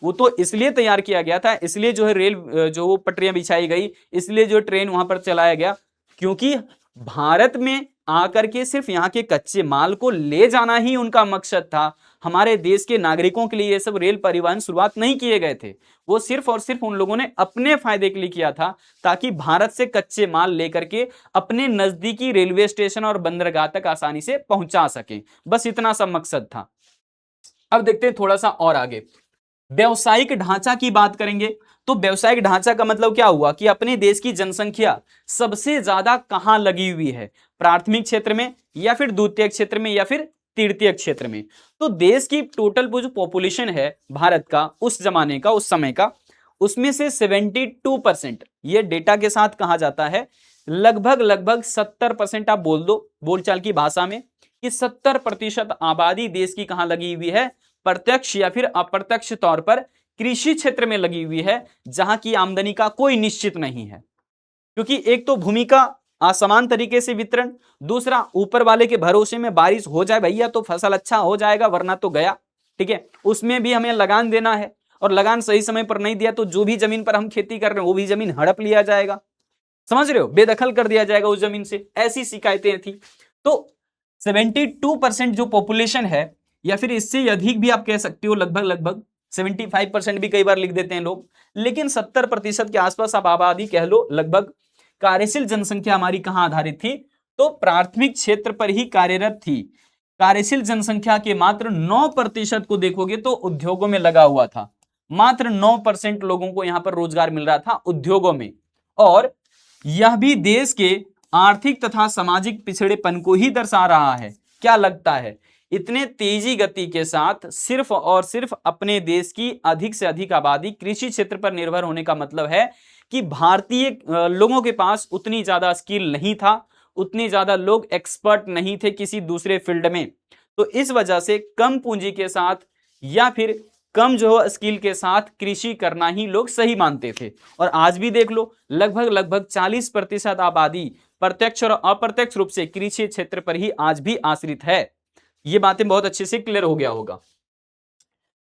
वो तो इसलिए तैयार किया गया था, इसलिए जो है रेल जो वो पटरियां बिछाई गई, इसलिए जो ट्रेन वहां पर चलाया गया, क्योंकि भारत में आकर के सिर्फ यहाँ के कच्चे माल को ले जाना ही उनका मकसद था। हमारे देश के नागरिकों के लिए ये सब रेल परिवहन शुरुआत नहीं किए गए थे, वो सिर्फ और सिर्फ उन लोगों ने अपने फायदे के लिए किया था ताकि भारत से कच्चे माल लेकर के अपने नजदीकी रेलवे स्टेशन और बंदरगाह तक आसानी से पहुंचा सके, बस इतना सा मकसद था। अब देखते हैं थोड़ा सा और आगे, व्यवसायिक ढांचा की बात करेंगे। तो व्यवसायिक ढांचा का मतलब क्या हुआ कि अपने देश की जनसंख्या सबसे ज्यादा कहां लगी हुई है, प्राथमिक क्षेत्र में या फिर द्वितीयक क्षेत्र में या फिर तृतीयक क्षेत्र में। तो देश की टोटल जो पॉपुलेशन है भारत का उस जमाने का, उस समय का, उसमें से 72%, ये डेटा के साथ कहा जाता है, लगभग 70% आप बोल दो बोलचाल की भाषा में कि 70% आबादी देश की कहां लगी हुई है, प्रत्यक्ष या फिर अप्रत्यक्ष तौर पर कृषि क्षेत्र में लगी हुई है, जहां की आमदनी का कोई निश्चित नहीं है, क्योंकि एक तो भूमि का असमान तरीके से वितरण, दूसरा ऊपर वाले के भरोसे में बारिश हो जाए भैया तो फसल अच्छा हो जाएगा, वरना तो गया। ठीक है, उसमें भी हमें लगान देना है, और लगान सही समय पर नहीं दिया तो जो भी जमीन पर हम खेती कर रहे हैं वो भी जमीन हड़प लिया जाएगा, समझ रहे हो, बेदखल कर दिया जाएगा उस जमीन से। ऐसी शिकायतें थी। तो 72% जो पॉपुलेशन है, या फिर इससे अधिक भी आप कह सकते हो, लगभग लगभग 75% भी कई बार लिख देते हैं लोग, लेकिन 70% के आसपास आप आबादी कह लो लगभग, कार्यशील जनसंख्या हमारी कहां आधारित थी, तो प्राथमिक क्षेत्र पर ही कार्यरत थी। कार्यशील जनसंख्या के मात्र 9% को देखोगे तो उद्योगों में लगा हुआ था। मात्र 9% लोगों को यहां पर रोजगार मिल रहा था उद्योगों में। और यह भी देश के आर्थिक तथा सामाजिक पिछड़ेपन को ही दर्शा रहा है। क्या लगता है, इतने तेजी गति के साथ सिर्फ और सिर्फ अपने देश की अधिक से अधिक आबादी कृषि क्षेत्र पर निर्भर होने का मतलब है कि भारतीय लोगों के पास उतनी ज्यादा स्किल नहीं था, उतने ज्यादा लोग एक्सपर्ट नहीं थे किसी दूसरे फील्ड में। तो इस वजह से कम पूंजी के साथ या फिर कम जो स्किल के साथ कृषि करना ही लोग सही मानते थे। और आज भी देख लो, लगभग लगभग 40% आबादी प्रत्यक्ष और अप्रत्यक्ष रूप से कृषि क्षेत्र पर ही आज भी आश्रित है। ये बातें बहुत अच्छे से क्लियर हो गया होगा।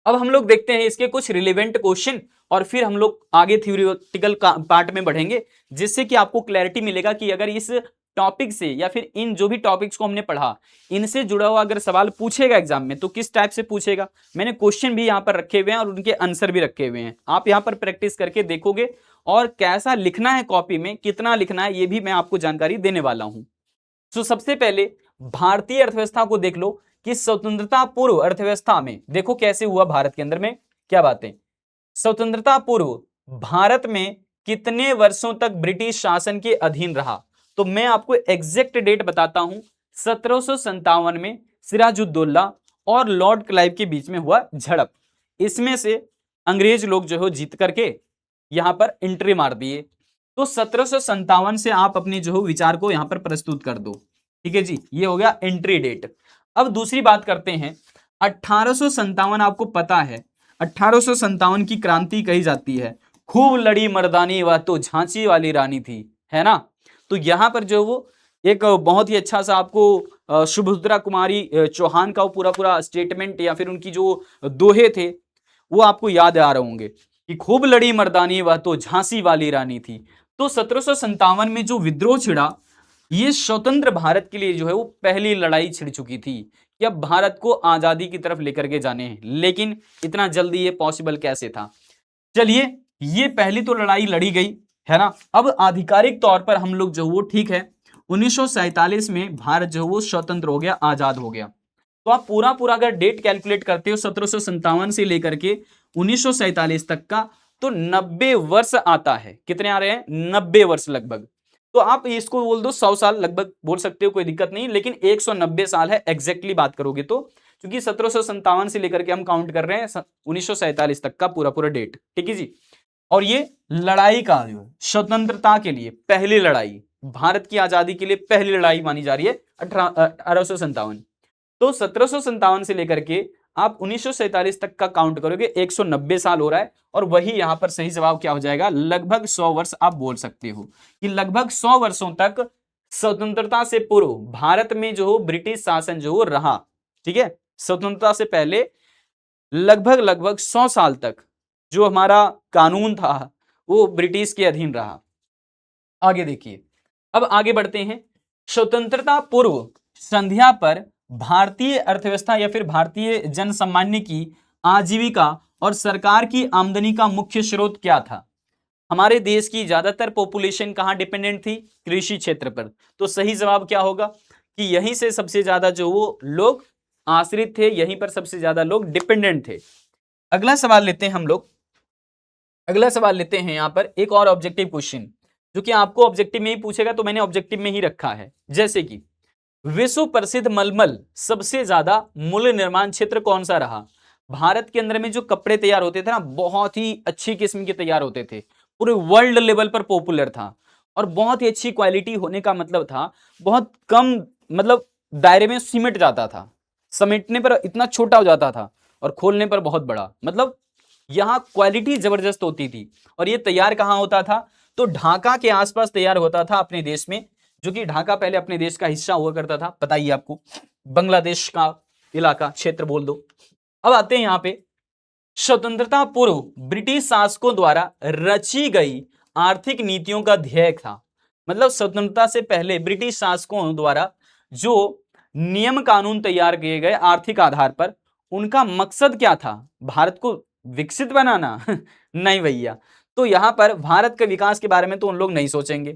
अब हम लोग देखते हैं इसके कुछ रिलेवेंट क्वेश्चन, और फिर हम लोग आगे थ्योरेटिकल पार्ट में बढ़ेंगे, जिससे कि आपको क्लैरिटी मिलेगा कि अगर इस टॉपिक से या फिर इन जो भी टॉपिक्स को हमने पढ़ा इनसे जुड़ा हुआ अगर सवाल पूछेगा एग्जाम में तो किस टाइप से पूछेगा। मैंने क्वेश्चन भी यहाँ पर रखे हुए हैं और उनके आंसर भी रखे हुए हैं, आप यहाँ पर प्रैक्टिस करके देखोगे, और कैसा लिखना है कॉपी में, कितना लिखना है, ये भी मैं आपको जानकारी देने वाला हूं। तो सबसे पहले भारतीय अर्थव्यवस्था को देख लो कि स्वतंत्रता पूर्व अर्थव्यवस्था में देखो कैसे हुआ भारत के अंदर में, क्या बातें, स्वतंत्रता पूर्व भारत में कितने वर्षों तक ब्रिटिश शासन के अधीन रहा। तो मैं आपको एग्जैक्ट डेट बताता हूं, 1757 में सिराजुद्दौला और लॉर्ड क्लाइव के बीच में हुआ झड़प। इसमें से अंग्रेज लोग जो है जीत करके यहां पर एंट्री मार दिए। तो 1757 से आप अपने जो विचार को यहां पर प्रस्तुत कर दो। ठीक है जी, ये हो गया एंट्री डेट। अब दूसरी बात करते हैं, 1857 आपको पता है 1857 की क्रांति कही जाती है। खूब लड़ी मर्दानी वह तो झांसी वाली रानी थी, है ना। तो यहां पर जो वो एक बहुत ही अच्छा सा आपको सुभद्रा कुमारी चौहान का वो पूरा पूरा स्टेटमेंट या फिर उनकी जो दोहे थे वो आपको याद आ रहे होंगे कि खूब लड़ी मर्दानी वह तो झांसी वाली रानी थी। तो 1757 में जो विद्रोह छिड़ा, ये स्वतंत्र भारत के लिए जो है वो पहली लड़ाई छिड़ चुकी थी कि अब भारत को आजादी की तरफ लेकर के जाने हैं। लेकिन इतना जल्दी ये पॉसिबल कैसे था। चलिए, ये पहली तो लड़ाई लड़ी गई, है ना। अब आधिकारिक तौर पर हम लोग जो वो ठीक है 1947 में भारत जो वो स्वतंत्र हो गया, आजाद हो गया। तो आप पूरा पूरा अगर डेट कैलकुलेट करते हो 1757 से लेकर के 1947 तक का, तो 90 वर्ष आता है। कितने आ रहे हैं, 90 वर्ष लगभग। तो आप इसको बोल दो 100 साल लगभग बोल सकते हो, कोई दिक्कत नहीं, लेकिन 190 साल है एग्जैक्टली बात करोगे तो, क्योंकि 1757 से लेकर के हम काउंट कर रहे हैं 1947 तक का पूरा पूरा डेट। ठीक है जी। और ये लड़ाई का जो स्वतंत्रता के लिए पहली लड़ाई, भारत की आजादी के लिए पहली लड़ाई मानी जा रही है 1857। तो 1757 से लेकर के आप 1947 तक का काउंट करोगे 190 साल हो रहा है। और वही यहां पर सही जवाब क्या हो जाएगा, लगभग 100 वर्ष आप बोल सकते हो कि लगभग 100 वर्षों तक स्वतंत्रता से पूर्व भारत में जो ब्रिटिश शासन जो रहा। ठीक है, स्वतंत्रता से पहले लगभग लगभग 100 साल तक जो हमारा कानून था वो ब्रिटिश के अधीन रहा। आगे देखिए, अब आगे बढ़ते हैं। स्वतंत्रता पूर्व संध्या पर भारतीय अर्थव्यवस्था या फिर भारतीय जनसामान्य की आजीविका और सरकार की आमदनी का मुख्य स्रोत क्या था। हमारे देश की ज्यादातर पॉपुलेशन कहां डिपेंडेंट थी, कृषि क्षेत्र पर। तो सही जवाब क्या होगा कि यहीं से सबसे ज्यादा जो वो लोग आश्रित थे, यहीं पर सबसे ज्यादा लोग डिपेंडेंट थे। अगला सवाल लेते हैं हम लोग। अगला सवाल लेते हैं यहां पर एक और ऑब्जेक्टिव क्वेश्चन, जो कि आपको ऑब्जेक्टिव में ही पूछेगा, तो मैंने ऑब्जेक्टिव में ही रखा है। जैसे कि विश्व प्रसिद्ध मलमल सबसे ज्यादा मूल्य निर्माण क्षेत्र कौन सा रहा। भारत के अंदर में जो कपड़े तैयार होते थे ना, बहुत ही अच्छी किस्म के तैयार होते थे, पूरे वर्ल्ड लेवल पर पॉपुलर था। और बहुत ही अच्छी क्वालिटी होने का मतलब था बहुत कम मतलब दायरे में सिमट जाता था, समेटने पर इतना छोटा हो जाता था और खोलने पर बहुत बड़ा, मतलब यहाँ क्वालिटी जबरदस्त होती थी। और ये तैयार कहाँ होता था? तो ढाका के आसपास तैयार होता था अपने देश में, जो कि ढाका पहले अपने देश का हिस्सा हुआ करता था, पता ही आपको, बांग्लादेश का इलाका, क्षेत्र बोल दो। अब आते हैं यहाँ पे, स्वतंत्रता पूर्व ब्रिटिश शासकों द्वारा रची गई आर्थिक नीतियों का ध्येय था। मतलब स्वतंत्रता से पहले ब्रिटिश शासकों द्वारा जो नियम कानून तैयार किए गए आर्थिक आधार पर, उनका मकसद क्या था? भारत को विकसित बनाना? नहीं भैया। तो यहां पर भारत के विकास के बारे में तो उन लोग नहीं सोचेंगे।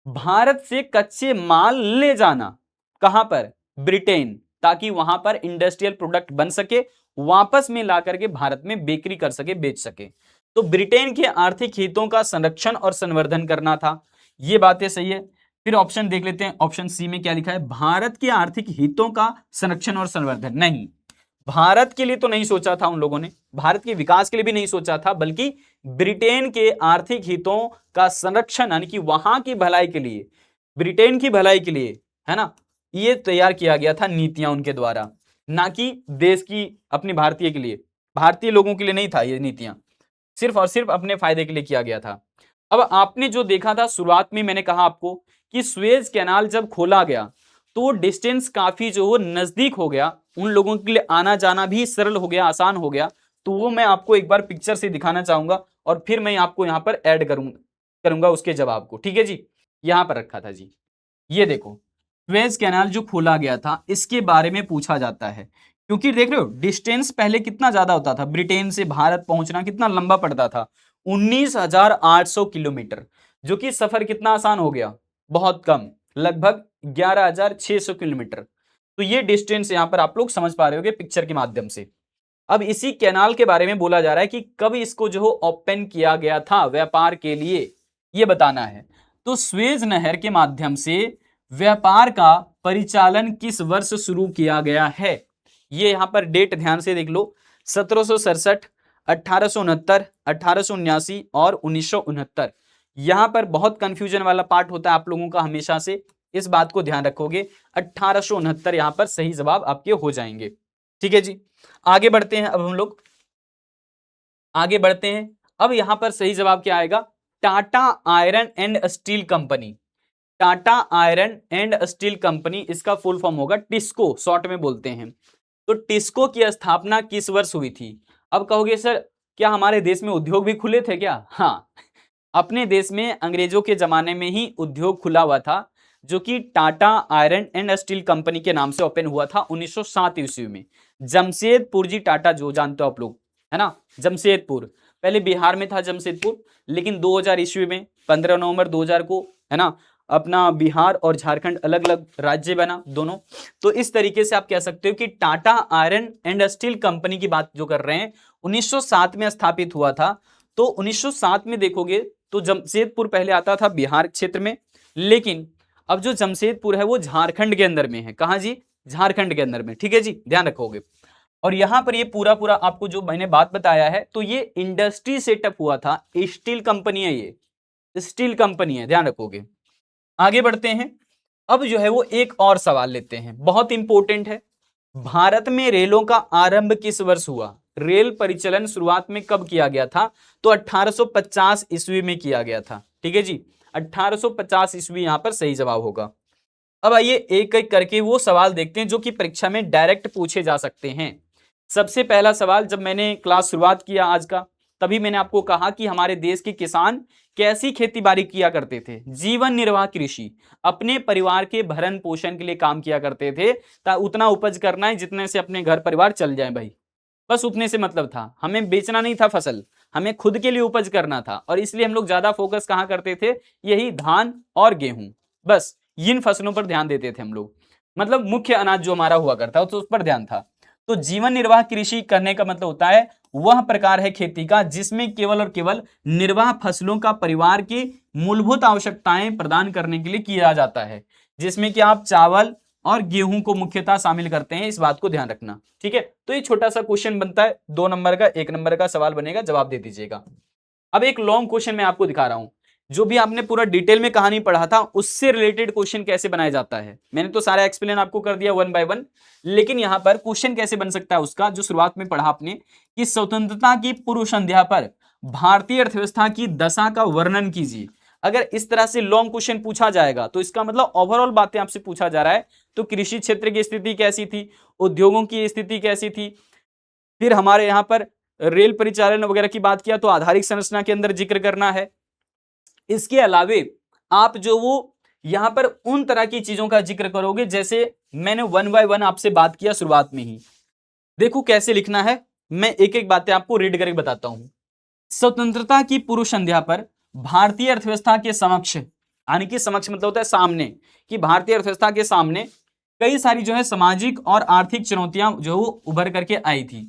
भारत से कच्चे माल ले जाना, कहां पर? ब्रिटेन, ताकि वहां पर इंडस्ट्रियल प्रोडक्ट बन सके, वापस में ला करके भारत में बेकरी कर सके, बेच सके। तो ब्रिटेन के आर्थिक हितों का संरक्षण और संवर्धन करना था। ये बातें सही है। फिर ऑप्शन देख लेते हैं, ऑप्शन सी में क्या लिखा है? भारत के आर्थिक हितों का संरक्षण और संवर्धन। नहीं, भारत के लिए तो नहीं सोचा था उन लोगों ने, भारत के विकास के लिए भी नहीं सोचा था, बल्कि ब्रिटेन के आर्थिक हितों का संरक्षण, यानी कि वहां की भलाई के लिए, ब्रिटेन की भलाई के लिए, है ना, ये तैयार किया गया था नीतियां उनके द्वारा, ना कि देश की अपनी भारतीय के लिए, भारतीय लोगों के लिए नहीं था ये नीतियां, सिर्फ और सिर्फ अपने फायदे के लिए किया गया था। अब आपने जो देखा था शुरुआत में, मैंने कहा आपको कि सुएज कैनाल जब खोला गया तो वो डिस्टेंस काफी जो वो नजदीक हो गया, उन लोगों के लिए आना जाना भी सरल हो गया, आसान हो गया। तो वो मैं आपको एक बार पिक्चर से दिखाना चाहूंगा और फिर मैं आपको यहाँ पर ऐड करूंगा उसके जवाब को। ठीक है जी, यहाँ पर रखा था जी, ये देखो, सुएज कैनाल जो खोला गया था इसके बारे में पूछा जाता है, क्योंकि देख रहे हो डिस्टेंस पहले कितना ज्यादा होता था, ब्रिटेन से भारत पहुंचना कितना लंबा पड़ता था, 19,800 किलोमीटर, जो कि सफर कितना आसान हो गया, बहुत कम, लगभग 11,600 किलोमीटर। तो ये डिस्टेंस यहां पर आप लोग समझ पा रहे होगे पिक्चर के माध्यम से। अब इसी कैनाल के बारे में बोला जा रहा है कि कब इसको जो ओपन किया गया था व्यापार के लिए, ये बताना है। तो स्वेज नहर के माध्यम से व्यापार का परिचालन किस वर्ष शुरू किया गया है? ये यहां पर डेट ध्यान से देख लो, 1767, 1869, 1879 और 1969। यहां पर बहुत कंफ्यूजन वाला पार्ट होता है आप लोगों का हमेशा से, इस बात को ध्यान रखोगे। 1869 यहां पर सही जवाब आपके हो जाएंगे। ठीक है जी, आगे बढ़ते हैं। अब हम लोग आगे बढ़ते हैं। अब यहां पर सही जवाब क्या आएगा? Tata iron and steel company. Tata iron and steel company, इसका फुल फॉर्म होगा टिस्को, शॉर्ट में बोलते हैं। तो टिस्को की स्थापना किस वर्ष हुई थी? अब कहोगे सर क्या हमारे देश में उद्योग भी खुले थे क्या? हाँ, अपने देश में अंग्रेजों के जमाने में ही उद्योग खुला हुआ था, जो कि Tata iron and steel company के नाम से ओपन हुआ था 1907 ईस्वी में। जमशेदपुर जी टाटा, जो जानते हो आप लोग, है ना, जमशेदपुर, पहले बिहार में था जमशेदपुर, लेकिन 2000 ईस्वी में 15 नवंबर 2000 को, है ना, अपना बिहार और झारखंड अलग अलग राज्य बना दोनों। तो इस तरीके से आप कह सकते हो कि Tata iron and steel company की बात जो कर रहे हैं 1907 में स्थापित हुआ था। तो 1907 में देखोगे तो जमशेदपुर पहले आता था बिहार क्षेत्र में, लेकिन अब जो जमशेदपुर है वो झारखंड के अंदर में है। कहां जी? झारखंड के अंदर में। ठीक है जी, ध्यान रखोगे। और यहां पर ये पूरा पूरा आपको जो मैंने बात बताया है, तो ये इंडस्ट्री सेटअप हुआ था, स्टील कंपनी है, ये स्टील कंपनी है, ध्यान रखोगे। आगे बढ़ते हैं। अब जो है वो एक और सवाल लेते हैं, बहुत इंपॉर्टेंट है। भारत में रेलों का आरंभ किस वर्ष हुआ? रेल परिचालन शुरुआत में कब किया गया था? तो 1850 ईस्वी में किया गया था। ठीक है जी, 1850 ईस्वी यहां पर सही जवाब होगा। अब आइए एक एक करके वो सवाल देखते हैं जो कि परीक्षा में डायरेक्ट पूछे जा सकते हैं। सबसे पहला सवाल, जब मैंने क्लास शुरुआत किया आज का, तभी मैंने आपको कहा कि हमारे देश के किसान कैसी खेती बाड़ी किया करते थे? जीवन निर्वाह कृषि, अपने परिवार के भरण पोषण के लिए काम किया करते थे। उतना उपज करना है जितने से अपने घर परिवार चल जाए भाई, बस उतने से मतलब था। हमें बेचना नहीं था फसल, हमें खुद के लिए उपज करना था। और इसलिए हम लोग ज्यादा फोकस कहां करते थे? यही धान और गेहूं, बस इन फसलों पर ध्यान देते थे हम लोग। मतलब मुख्य अनाज जो हमारा हुआ करता तो उस पर ध्यान था। तो जीवन निर्वाह कृषि करने का मतलब होता है वह प्रकार है खेती का जिसमें केवल और केवल निर्वाह फसलों का परिवार की मूलभूत आवश्यकताएं प्रदान करने के लिए किया जाता है, जिसमें कि आप चावल और गेहूं को मुख्यतः शामिल करते हैं। इस बात को ध्यान रखना, ठीक है। तो ये छोटा सा क्वेश्चन बनता है, 2 नंबर का, 1 नंबर का सवाल बनेगा, जवाब दे दीजिएगा। अब एक लॉन्ग क्वेश्चन मैं आपको दिखा रहा हूं, जो भी आपने पूरा डिटेल में कहानी पढ़ा था उससे रिलेटेड क्वेश्चन कैसे बनाया जाता है। मैंने तो सारा एक्सप्लेन आपको कर दिया वन बाय वन, लेकिन यहां पर क्वेश्चन कैसे बन सकता है उसका, जो शुरुआत में पढ़ा आपने कि स्वतंत्रता की पूर्व संध्या पर भारतीय अर्थव्यवस्था की दशा का वर्णन कीजिए। अगर इस तरह से लॉन्ग क्वेश्चन पूछा जाएगा तो इसका मतलब ओवरऑल बातें आपसे पूछा जा रहा है। तो कृषि क्षेत्र की स्थिति कैसी थी, उद्योगों की स्थिति कैसी थी, फिर हमारे यहाँ पर रेल परिचालन वगैरह की बात किया तो आधारिक संरचना के अंदर जिक्र करना है। इसके अलावे आप जो वो यहां पर उन तरह की चीजों का जिक्र करोगे जैसे मैंने वन बाय वन आपसे बात किया शुरुआत में ही। देखो कैसे लिखना है, मैं एक एक बातें आपको रीड करके बताता हूं। स्वतंत्रता की पूर्व संध्या पर भारतीय अर्थव्यवस्था के समक्ष, यानी कि समक्ष मतलब होता है सामने, कि भारतीय अर्थव्यवस्था के सामने कई सारी जो है सामाजिक और आर्थिक चुनौतियां जो उभर करके आई थी।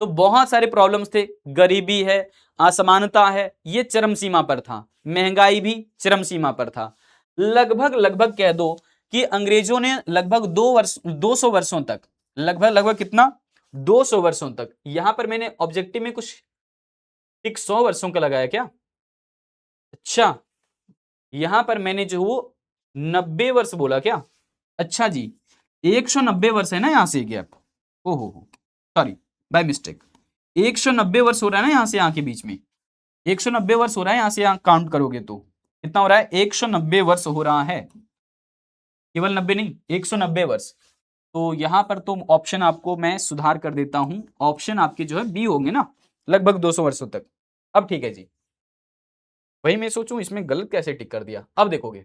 तो बहुत सारे प्रॉब्लम्स थे, गरीबी है, असमानता है, ये चरम सीमा पर था, महंगाई भी चरम सीमा पर था। लगभग लगभग कह दो कि अंग्रेजों ने लगभग 200 वर्षों तक, लगभग लगभग कितना 200 वर्षों तक, यहां पर मैंने ऑब्जेक्टिव में कुछ 100 वर्षों का लगाया क्या, अच्छा यहां पर मैंने जो वो 90 वर्ष बोला क्या, अच्छा जी 190 वर्ष है ना यहां से गैप, ओहो सॉरी बाय मिस्टेक, 190 वर्ष हो रहा है ना यहां से यहाँ के बीच में, 190 वर्ष हो रहा है यहां से, यहाँ काउंट करोगे तो कितना हो रहा है, 190 वर्ष हो रहा है, केवल 90 नहीं 190 वर्ष। तो यहां पर तो ऑप्शन आपको मैं सुधार कर देता हूं, ऑप्शन आपके जो है बी होंगे ना, लगभग 200 वर्षों तक। अब ठीक है जी, वही मैं सोचूं इसमें गलत कैसे टिक कर दिया, अब देखोगे।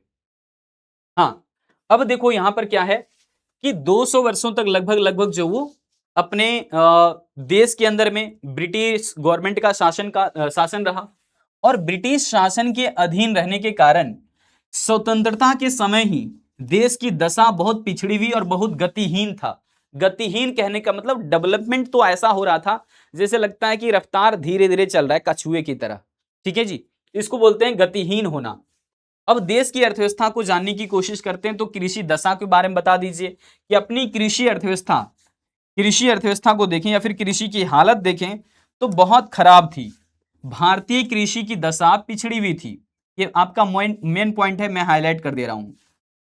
हाँ, अब देखो यहां पर क्या है कि 200 वर्षों तक लगभग लगभग जो वो अपने देश के अंदर में ब्रिटिश गवर्नमेंट का शासन रहा, और ब्रिटिश शासन के अधीन रहने के कारण स्वतंत्रता के समय ही देश की दशा बहुत पिछड़ी हुई और बहुत गतिहीन था। गतिहीन कहने का मतलब डेवलपमेंट तो ऐसा हो रहा था जैसे लगता है कि रफ्तार धीरे धीरे चल रहा है कछुए की तरह, ठीक है जी, इसको बोलते हैं गतिहीन होना। अब देश की अर्थव्यवस्था को जानने की कोशिश करते हैं तो कृषि दशा के बारे में बता दीजिए कि अपनी कृषि अर्थव्यवस्था को देखें या फिर कृषि की हालत देखें तो बहुत खराब थी। भारतीय कृषि की दशा पिछड़ी हुई थी, ये आपका मेन पॉइंट है, मैं हाईलाइट कर दे रहा हूं।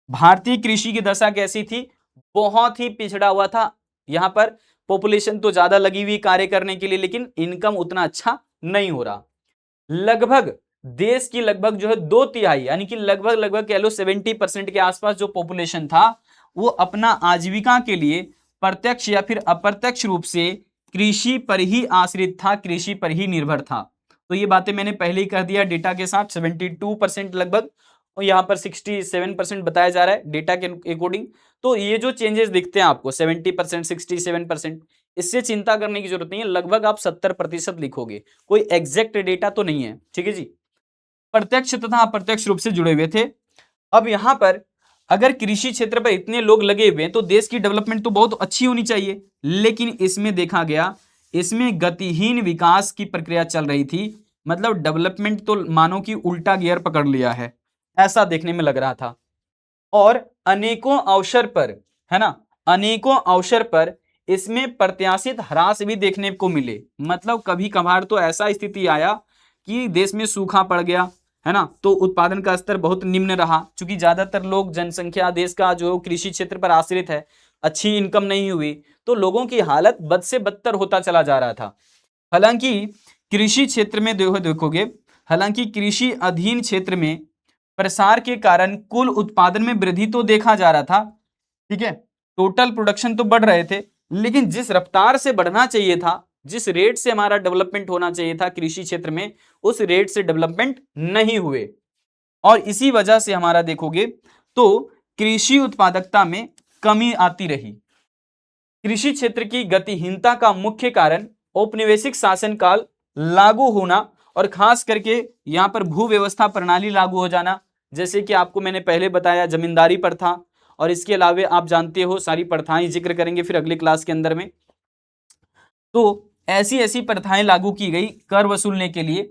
भारतीय कृषि की दशा कैसी थी, बहुत ही पिछड़ा हुआ था। यहां पर पॉपुलेशन तो ज्यादा लगी हुई कार्य करने के लिए, लेकिन इनकम उतना अच्छा नहीं हो रहा। लगभग देश की लगभग जो है 2/3 यानी कि लगभग लगभग कह लो 70% के आसपास जो पॉपुलेशन था वो अपना आजीविका के लिए प्रत्यक्ष या फिर अप्रत्यक्ष रूप से कृषि पर ही आश्रित था, कृषि पर ही निर्भर था। तो ये बातें मैंने पहले ही कह दिया डेटा के साथ, 72% लगभग, और यहाँ पर 67% बताया जा रहा है डेटा के अकॉर्डिंग। तो ये जो चेंजेस दिखते हैं आपको 70%, 67%, इससे चिंता करने की जरूरत नहीं है, लगभग आप 70% लिखोगे, कोई एग्जैक्ट डेटा तो नहीं है, ठीक है जी। प्रत्यक्ष तथा अप्रत्यक्ष रूप से जुड़े हुए थे। अब यहां पर अगर कृषि क्षेत्र पर इतने लोग लगे हुए हैं तो देश की डेवलपमेंट तो बहुत अच्छी होनी चाहिए, लेकिन इसमें देखा गया इसमें गतिहीन विकास की प्रक्रिया चल रही थी। मतलब डेवलपमेंट तो मानो कि उल्टा गियर पकड़ लिया है, ऐसा देखने में लग रहा था। और अनेकों अवसर पर, है ना, अनेकों अवसर पर इसमें प्रत्याशित ह्रास भी देखने को मिले। मतलब कभी कभार तो ऐसा स्थिति आया कि देश में सूखा पड़ गया, है ना, तो उत्पादन का स्तर बहुत निम्न रहा, क्योंकि ज्यादातर लोग जनसंख्या देश का जो कृषि क्षेत्र पर आश्रित है, अच्छी इनकम नहीं हुई तो लोगों की हालत बद से बदतर होता चला जा रहा था। हालांकि कृषि क्षेत्र में देखोगे, हालांकि कृषि अधीन क्षेत्र में प्रसार के कारण कुल उत्पादन में वृद्धि तो देखा जा रहा था, ठीक है, टोटल प्रोडक्शन तो बढ़ रहे थे, लेकिन जिस रफ्तार से बढ़ना चाहिए था, जिस रेट से हमारा डेवलपमेंट होना चाहिए था कृषि क्षेत्र में, उस रेट से डेवलपमेंट नहीं हुए। और इसी वजह से हमारा देखोगे तो कृषि उत्पादकता में कमी आती रही। कृषि क्षेत्र की गतिहीनता का मुख्य कारण औपनिवेशिक शासन काल लागू होना और खास करके यहां पर भू व्यवस्था प्रणाली लागू हो जाना, जैसे कि आपको मैंने पहले बताया जमींदारी प्रथा, और इसके अलावे आप जानते हो सारी प्रथाएं जिक्र करेंगे फिर अगले क्लास के अंदर में। तो ऐसी ऐसी प्रथाएं लागू की गई कर वसूलने के लिए,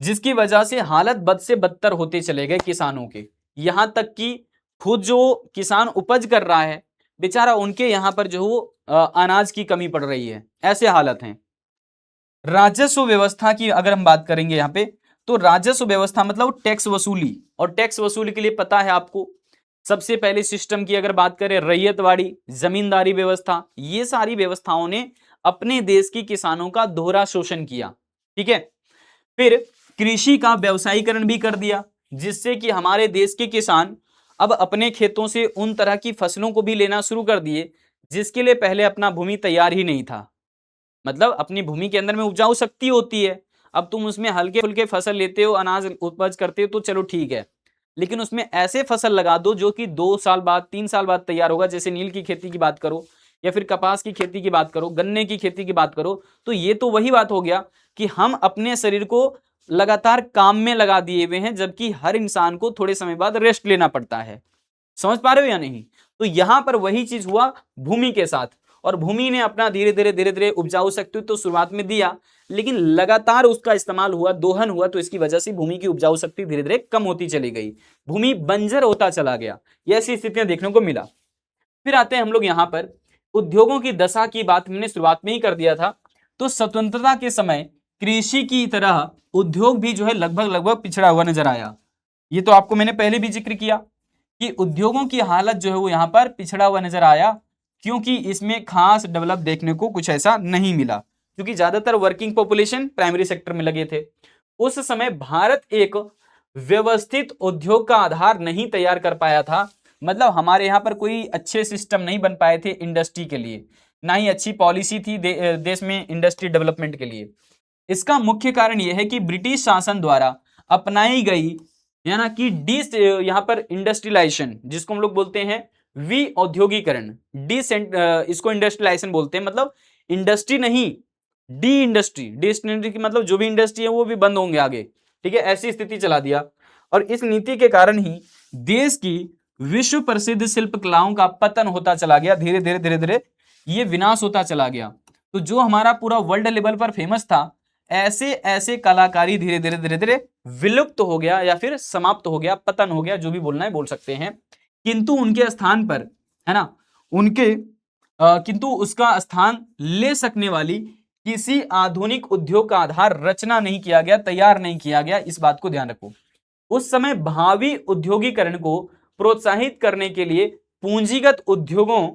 जिसकी वजह से हालत बद से बदतर होते चले गए किसानों के। यहां तक कि खुद जो किसान उपज कर रहा है बेचारा, उनके यहां पर जो अनाज की कमी पड़ रही है, ऐसे हालत हैं। राजस्व व्यवस्था की अगर हम बात करेंगे यहाँ पे, तो राजस्व व्यवस्था मतलब टैक्स वसूली, और टैक्स वसूली के लिए पता है आपको सबसे पहले सिस्टम की अगर बात करें रैयतवाड़ी, जमींदारी व्यवस्था, ये सारी व्यवस्थाओं ने अपने देश की किसानों का दोहरा शोषण किया। ठीक है, फिर कृषि का व्यवसायीकरण भी कर दिया, जिससे कि हमारे देश के किसान अब अपने खेतों से उन तरह की फसलों को भी लेना शुरू कर दिए जिसके लिए पहले अपना भूमि तैयार ही नहीं था। मतलब अपनी भूमि के अंदर में उपजाऊ शक्ति होती है, अब तुम उसमें हल्के फुल्के फसल लेते हो, अनाज उपज करते हो तो चलो ठीक है, लेकिन उसमें ऐसे फसल लगा दो जो कि 2 साल बाद 3 साल बाद तैयार होगा, जैसे नील की खेती की बात करो या फिर कपास की खेती की बात करो, गन्ने की खेती की बात करो, तो ये तो वही बात हो गया कि हम अपने शरीर को लगातार काम में लगा दिए हुए हैं, जबकि हर इंसान को थोड़े समय बाद रेस्ट लेना पड़ता है। समझ पा रहे हो या नहीं? तो यहां पर वही चीज हुआ भूमि के साथ, और भूमि ने अपना धीरे धीरे उपजाऊ शक्ति तो शुरुआत में दिया, लेकिन लगातार उसका इस्तेमाल हुआ, दोहन हुआ, तो इसकी वजह से भूमि की उपजाऊ शक्ति धीरे धीरे कम होती चली गई, भूमि बंजर होता चला गया। ये ऐसी स्थितियां देखने को मिला। फिर आते हैं हम लोग यहां पर उद्योगों की दशा की बात हमने शुरुआत में ही कर दिया था। तो स्वतंत्रता के समय कृषि की तरह उद्योग भी जो है लगभग पिछड़ा हुआ नजर आया। ये तो आपको मैंने पहले भी जिक्र किया कि उद्योगों की हालत जो है वो यहाँ पर पिछड़ा हुआ नजर आया, क्योंकि इसमें खास डेवलप देखने को कुछ ऐसा नहीं मिला, क्योंकि ज्यादातर वर्किंग पॉपुलेशन प्राइमरी सेक्टर में लगे थे। उस समय भारत एक व्यवस्थित उद्योग का आधार नहीं तैयार कर पाया था, मतलब हमारे यहाँ पर कोई अच्छे सिस्टम नहीं बन पाए थे इंडस्ट्री के लिए, ना ही अच्छी पॉलिसी थी देश में इंडस्ट्री डेवलपमेंट के लिए। इसका मुख्य कारण यह है कि ब्रिटिश शासन द्वारा अपनाई गई है ना कि यहाँ पर इंडस्ट्रियलाइजेशन, जिसको हम लोग बोलते हैं वी औद्योगिकरण, इसको इंडस्ट्रियलाइजेशन बोलते हैं, मतलब इंडस्ट्री नहीं, डी इंडस्ट्री की मतलब जो भी इंडस्ट्री है वो भी बंद होंगे आगे। ठीक है, ऐसी स्थिति चला दिया, और इस नीति के कारण ही देश की विश्व प्रसिद्ध शिल्प कलाओं का पतन होता चला गया, धीरे धीरे ये विनाश होता चला गया। तो जो हमारा पूरा वर्ल्ड लेवल पर फेमस था, ऐसे ऐसे कलाकारी धीरे धीरे विलुप्त हो गया या फिर समाप्त हो गया, पतन हो गया, जो भी बोलना है बोल सकते हैं। किंतु उनके स्थान पर है ना किंतु उसका स्थान ले सकने वाली किसी आधुनिक उद्योग का आधार रचना नहीं किया गया, तैयार नहीं किया गया, इस बात को ध्यान रखो। उस समय भावी औद्योगिकरण को प्रोत्साहित करने के लिए पूंजीगत उद्योगों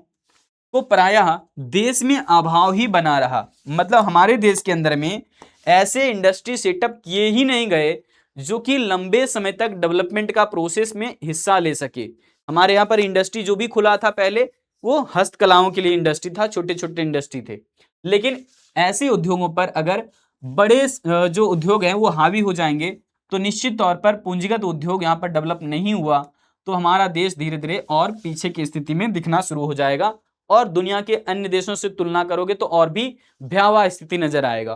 को प्रायः देश में अभाव ही बना रहा, मतलब हमारे देश के अंदर में ऐसे इंडस्ट्री सेटअप किए ही नहीं गए जो कि लंबे समय तक डेवलपमेंट का प्रोसेस में हिस्सा ले सके। हमारे यहाँ पर इंडस्ट्री जो भी खुला था पहले, वो हस्तकलाओं के लिए इंडस्ट्री था, छोटे छोटे इंडस्ट्री थे, लेकिन ऐसे उद्योगों पर अगर बड़े जो उद्योग हैं वो हावी हो जाएंगे तो निश्चित तौर पर पूंजीगत उद्योग यहाँ पर डेवलप नहीं हुआ तो हमारा देश धीरे धीरे और पीछे की स्थिति में दिखना शुरू हो जाएगा, और दुनिया के अन्य देशों से तुलना करोगे तो और भी भयावह स्थिति नजर आएगा।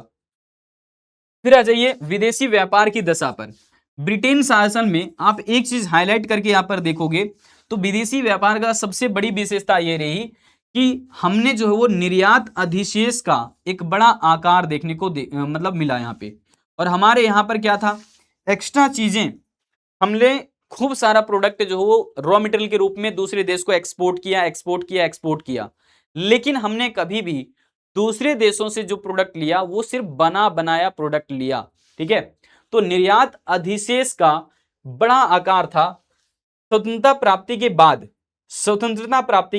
फिर आ जाइए विदेशी व्यापार की दशा पर। ब्रिटेन शासन में आप एक चीज हाईलाइट करके यहां पर देखोगे तो विदेशी व्यापार का सबसे बड़ी विशेषता यह रही कि हमने जो है वो निर्यात अधिशेष का एक बड़ा आकार देखने को मतलब मिला यहाँ पे। और हमारे यहाँ पर क्या था, एक्स्ट्रा चीजें, हमने खूब सारा प्रोडक्ट जो वो रॉ मटेरियल के रूप में दूसरे देश को एक्सपोर्ट किया, लेकिन हमने कभी भी दूसरे देशों से जो प्रोडक्ट लिया वो सिर्फ बना बनाया प्रोडक्ट लिया। ठीक है, तो निर्यात अधिशेष का बड़ा आकार था। स्वतंत्रता प्राप्ति